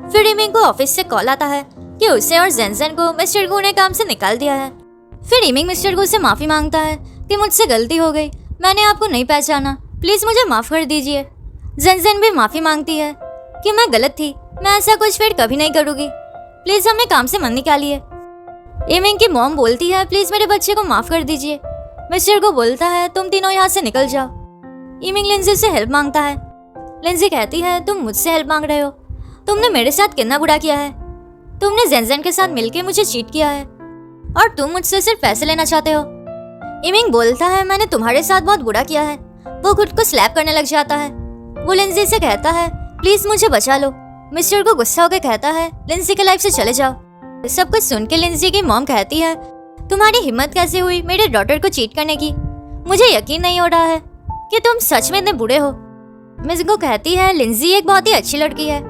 फिर इमिंग को ऑफिस से कॉल आता है कि उसे और जेनजेन को मिस्टर गु ने काम से निकाल दिया है। फिर इमिंग मिस्टर गु से माफी मांगता है कि मुझसे गलती हो गई, मैंने आपको नहीं पहचाना, प्लीज मुझे माफ कर दीजिए। जेनजेन भी माफी मांगती है कि मैं गलत थी, मैं ऐसा कुछ फिर कभी नहीं करूँगी, प्लीज हमें काम से मत निकालिए। इमिंग की मॉम बोलती है प्लीज मेरे बच्चे को माफ कर दीजिए। मिस्टर को बोलता है तुम तीनों यहाँ से निकल जाओ। इमिंग लिंजी से हेल्प मांगता है। लिंजी कहती है तुम मुझसे हेल्प मांग रहे हो, तुमने मेरे साथ कितना बुरा किया है, तुमने जेनजेन के साथ मिलकर मुझे चीट किया है और तुम मुझसे सिर्फ पैसे लेना चाहते हो। इमिंग बोलता है मैंने तुम्हारे साथ बहुत बुरा किया है। वो खुद को स्लैप करने लग जाता है। वो लिंजी से कहता है प्लीज मुझे बचा लो। मिस्टर को गुस्सा होकर कहता है लिंजी के लाइफ से चले जाओ। सब कुछ सुन के लिंजी की मॉम कहती है तुम्हारी हिम्मत कैसे हुई मेरे डॉटर को चीट करने की, मुझे यकीन नहीं हो रहा है कि तुम सच में इतने बुरे हो। मिस गो कहती है लिंजी एक बहुत ही अच्छी लड़की है,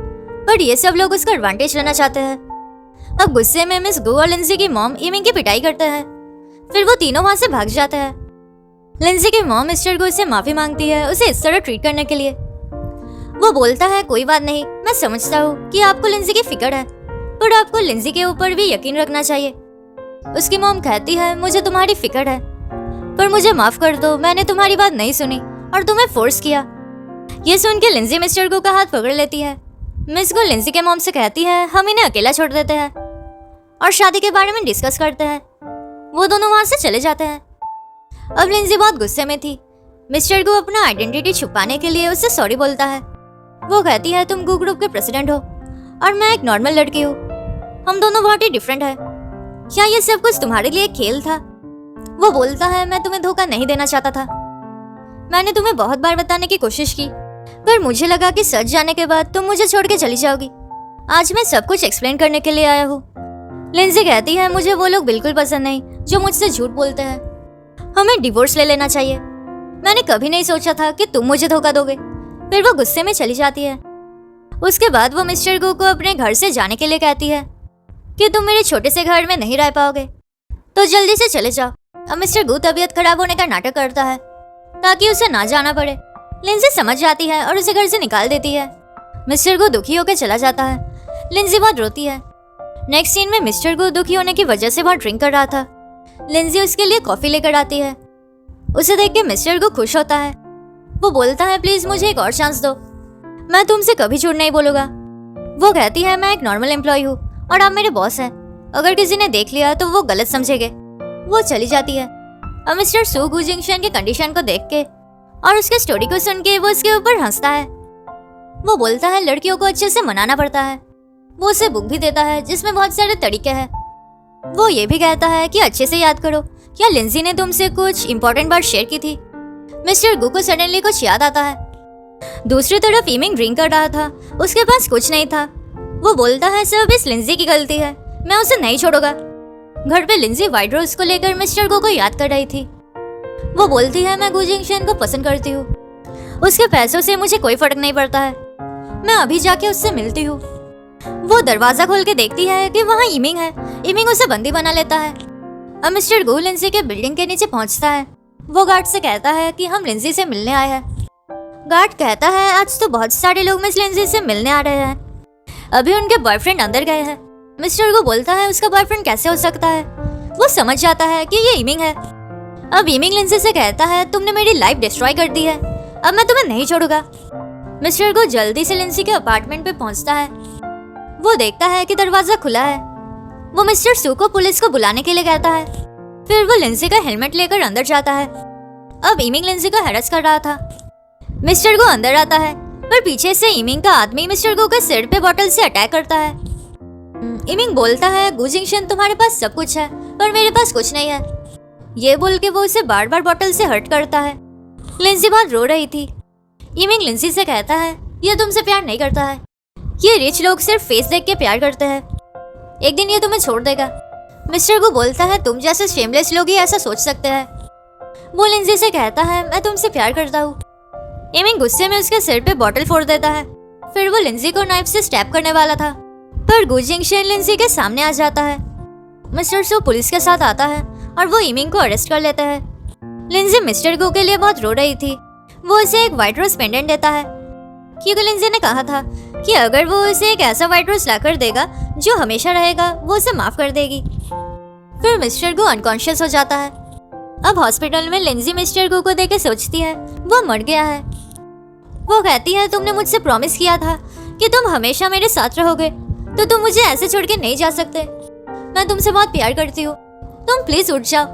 पर ये सब लोग उसका एडवांटेज लेना चाहते हैं। अब गुस्से में मिस गो और लिंजी की मॉम इमिंग की पिटाई करते हैं। फिर वो तीनों वहां से भाग जाते हैं। लिंजी की मॉम मिस्टर गो से माफी मांगती है उसे इस तरह ट्रीट करने के लिए। वो बोलता है कोई बात नहीं, मैं समझता हूँ कि आपको लिंजी की फिक्र है, पर आपको लिंजी के ऊपर भी यकीन रखना चाहिए। उसकी मॉम कहती है मुझे तुम्हारी फिक्र है, पर मुझे माफ कर दो, मैंने तुम्हारी बात नहीं सुनी और तुम्हें फोर्स किया। ये सुन के लिंजी मिस्टर गो का हाथ पकड़ लेती है। मिस गो लिंजी के मॉम से कहती है हम इन्हें अकेला छोड़ देते हैं और शादी के बारे में डिस्कस करते हैं। वो दोनों वहां से चले जाते हैं। अब लिंजी बहुत गुस्से में थी। मिस्टर गू अपना आइडेंटिटी छुपाने के लिए उससे सॉरी बोलता है। वो कहती है तुम गू ग्रुप के प्रेसिडेंट हो और मैं एक नॉर्मल लड़की हूँ, हम दोनों बहुत ही डिफरेंट है। क्या ये सब कुछ तुम्हारे लिए एक खेल था? वो बोलता है मैं तुम्हें धोखा नहीं देना चाहता था, मैंने तुम्हें बहुत बार बताने की कोशिश की, पर मुझे लगा कि सच जाने के बाद तुम मुझे छोड़ के चली जाओगी। आज मैं सब कुछ एक्सप्लेन करने के लिए आया हूँ। लिंजी कहती है मुझे वो लोग बिल्कुल पसंद नहीं जो मुझसे झूठ बोलते हैं, हमें डिवोर्स ले लेना चाहिए। मैंने कभी नहीं सोचा था कि तुम मुझे धोखा दोगे। फिर वो गुस्से में चली जाती है। उसके बाद वो मिस्टर गू को अपने घर से जाने के लिए कहती है कि तुम मेरे छोटे से घर में नहीं रह पाओगे, तो जल्दी से चले जाओ। अब मिस्टर गू तबीयत खराब होने का नाटक करता है ताकि उसे ना जाना पड़े। लिंजी समझ जाती है और उसे घर से निकाल देती है। मिस्टर गू दुखी होकर चला जाता है। लिंजी बहुत रोती है। नेक्स्ट सीन में मिस्टर गू दुखी होने की वजह से बहुत ड्रिंक कर रहा था। लिंजी उसके लिए कॉफी लेकर आती है। उसे देख के मिस्टर गू खुश होता है। वो बोलता है प्लीज मुझे एक और चांस दो, मैं तुमसे कभी झूठ नहीं बोलूंगा। वो कहती है मैं एक नॉर्मल एम्प्लॉय हूँ और आप मेरे बॉस हैं, अगर किसी ने देख लिया तो वो गलत समझेंगे। वो चली जाती है। अब मिस्टर सू गू जिंगशन की कंडीशन को देख के और उसके स्टोरी को सुन के वो उसके ऊपर हंसता है। वो बोलता है लड़कियों को अच्छे से मनाना पड़ता है। वो उसे बुक भी देता है जिसमें बहुत सारे तरीके हैं। वो ये भी कहता है कि अच्छे से याद करो, क्या लिंजी ने तुमसे कुछ इंपॉर्टेंट बात शेयर की थी? मिस्टर गू को सडनली कुछ याद आता है। दूसरी तरफ इमिंग ड्रिंक कर रहा था, उसके पास कुछ नहीं था। वो बोलता है सब इस लिंजी की गलती है, मैं उसे नहीं छोड़ूंगा। घर पे लिंजी व्हाइट रोज को लेकर मिस्टर गू को याद कर रही थी। वो बोलती है मैं गू जिंगशन को पसंद करती हूँ, उसके पैसों से मुझे कोई फर्क नहीं पड़ता है, मैं अभी जाके उससे मिलती हूँ। वो दरवाजा खोल के देखती है कि वहाँ इमिंग है। इमिंग उसे बंदी बना लेता है। अब मिस्टर गू लिंजी के बिल्डिंग के नीचे पहुंचता है। वो गार्ड से कहता है कि हम लिंजी से मिलने आए हैं। गार्ड कहता है आज तो बहुत सारे लोग मिस लिंजी से मिलने आ रहे हैं, अभी उनके बॉयफ्रेंड अंदर गए हैं। मिस्टर गू बोलता है उसका बॉयफ्रेंड कैसे हो सकता है? वो समझ जाता है कि ये इमिंग है। अब इमिंग लिंजी से कहता है तुमने मेरी लाइफ डिस्ट्रॉय कर दी है, अब मैं तुम्हें नहीं छोड़ूंगा। मिस्टर गू जल्दी से लिंजी के अपार्टमेंट पे पहुंचता है। वो देखता है कि दरवाजा खुला है। वो मिस्टर सू को पुलिस को बुलाने के लिए कहता है। फिर वो लिंजी का हेलमेट लेकर अंदर जाता है। अब इमिंग लिंजी को हैरेस कर रहा था। मिस्टर गू अंदर आता है, पर पीछे से इमिंग का आदमी मिस्टर गू के सिर पे बॉटल से अटैक करता है। इमिंग बोलता है गू जिंगशन तुम्हारे पास सब कुछ है पर मेरे पास कुछ नहीं है। ये बोल के वो उसे बार बार बॉटल से हर्ट करता है। लिंजी बहुत रो रही थी। इमिंग लिंजी से कहता है ये तुमसे प्यार नहीं करता है, ये रिच लोग सिर्फ फेस देख के प्यार करते हैं, एक दिन ये तुम्हें छोड़ देगा। मिस्टर गू बोलता है तुम जैसे शेमलेस लोग ही ऐसा सोच सकते हैं। वो लिंजी से कहता है मैं तुमसे प्यार करता हूँ। इमिंग गुस्से में उसके सिर पे बॉटल फोड़ देता है। फिर वो लिंजी को नाइफ से स्टैब करने वाला था, पर गू जिंगशन लिंजी के सामने आ जाता है। मिस्टर सू पुलिस के साथ आता है और वो इमिंग को अरेस्ट कर लेता है। लिंजी मिस्टर गू के लिए बहुत रो रही थी। वो उसे एक व्हाइट रोज पेंडेंट देता है क्योंकि लिंजी ने कहा था कि अगर वो उसे एक ऐसा व्हाइट रोज लाकर देगा जो हमेशा रहेगा, वो उसे माफ कर देगी। फिर मिस्टर गू अनकॉन्शियस हो जाता है। अब हॉस्पिटल में लिंजी मिस्टर गू को देख के सोचती है वो मर गया है। वो कहती है तुमने मुझसे प्रॉमिस किया था कि तुम हमेशा मेरे साथ रहोगे, तो तुम मुझे ऐसे छोड़ के नहीं जा सकते। मैं तुमसे बहुत प्यार करती हूँ, तुम प्लीज उठ जाओ।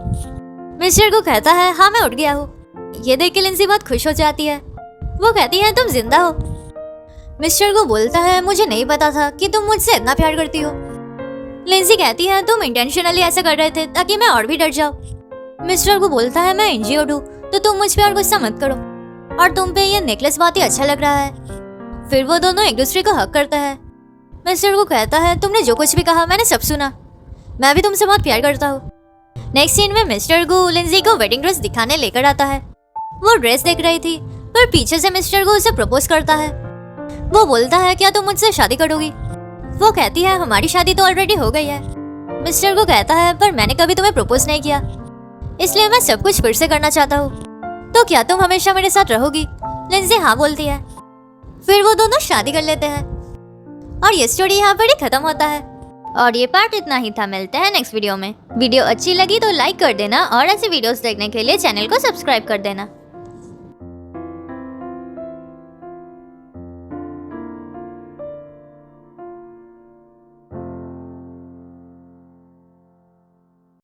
मिस्टर गू कहता है हाँ मैं उठ गया हूँ। ये देख के लिंजी बहुत खुश हो जाती है। वो कहती है तुम जिंदा हो। मिस्टर गू बोलता है मुझे नहीं पता था कि तुम मुझसे इतना प्यार करती हो। लिंजी कहती है तुम इंटेंशनली ऐसा कर रहे थे ताकि मैं और भी डर जाऊं। मिस्टर गू बोलता है मैं इंज्योर्ड हूँ, तो तुम मुझ पे और गुस्सा मत करो, और तुम पे ये नेकलेस बहुत ही अच्छा लग रहा है। फिर वो दोनों एक दूसरे को हक करते हैं। मिस्टर गू कहता है तुमने जो कुछ भी कहा मैंने सब सुना, मैं भी तुमसे बहुत प्यार करता हूँ। नेक्स्ट सीन में मिस्टर गू लिंजी को वेडिंग ड्रेस दिखाने लेकर आता है। वो ड्रेस देख रही थी, पर पीछे से मिस्टर गू उसे प्रपोज करता है। वो बोलता है क्या तुम मुझसे शादी करोगी? वो कहती है हमारी शादी तो ऑलरेडी हो गई है। मिस्टर गू कहता है पर मैंने कभी तुम्हें प्रपोज नहीं किया, इसलिए मैं सब कुछ फिर से करना चाहता हूँ, तो क्या तुम हमेशा मेरे साथ रहोगी? लिंजी हाँ बोलती है। फिर वो दोनों शादी कर लेते हैं और ये स्टोरी यहाँ पर ही खत्म होता है। और ये पार्ट इतना ही था। मिलते हैं नेक्स्ट वीडियो में। वीडियो अच्छी लगी तो लाइक कर देना और ऐसी वीडियोस देखने के लिए चैनल को सब्सक्राइब कर देना।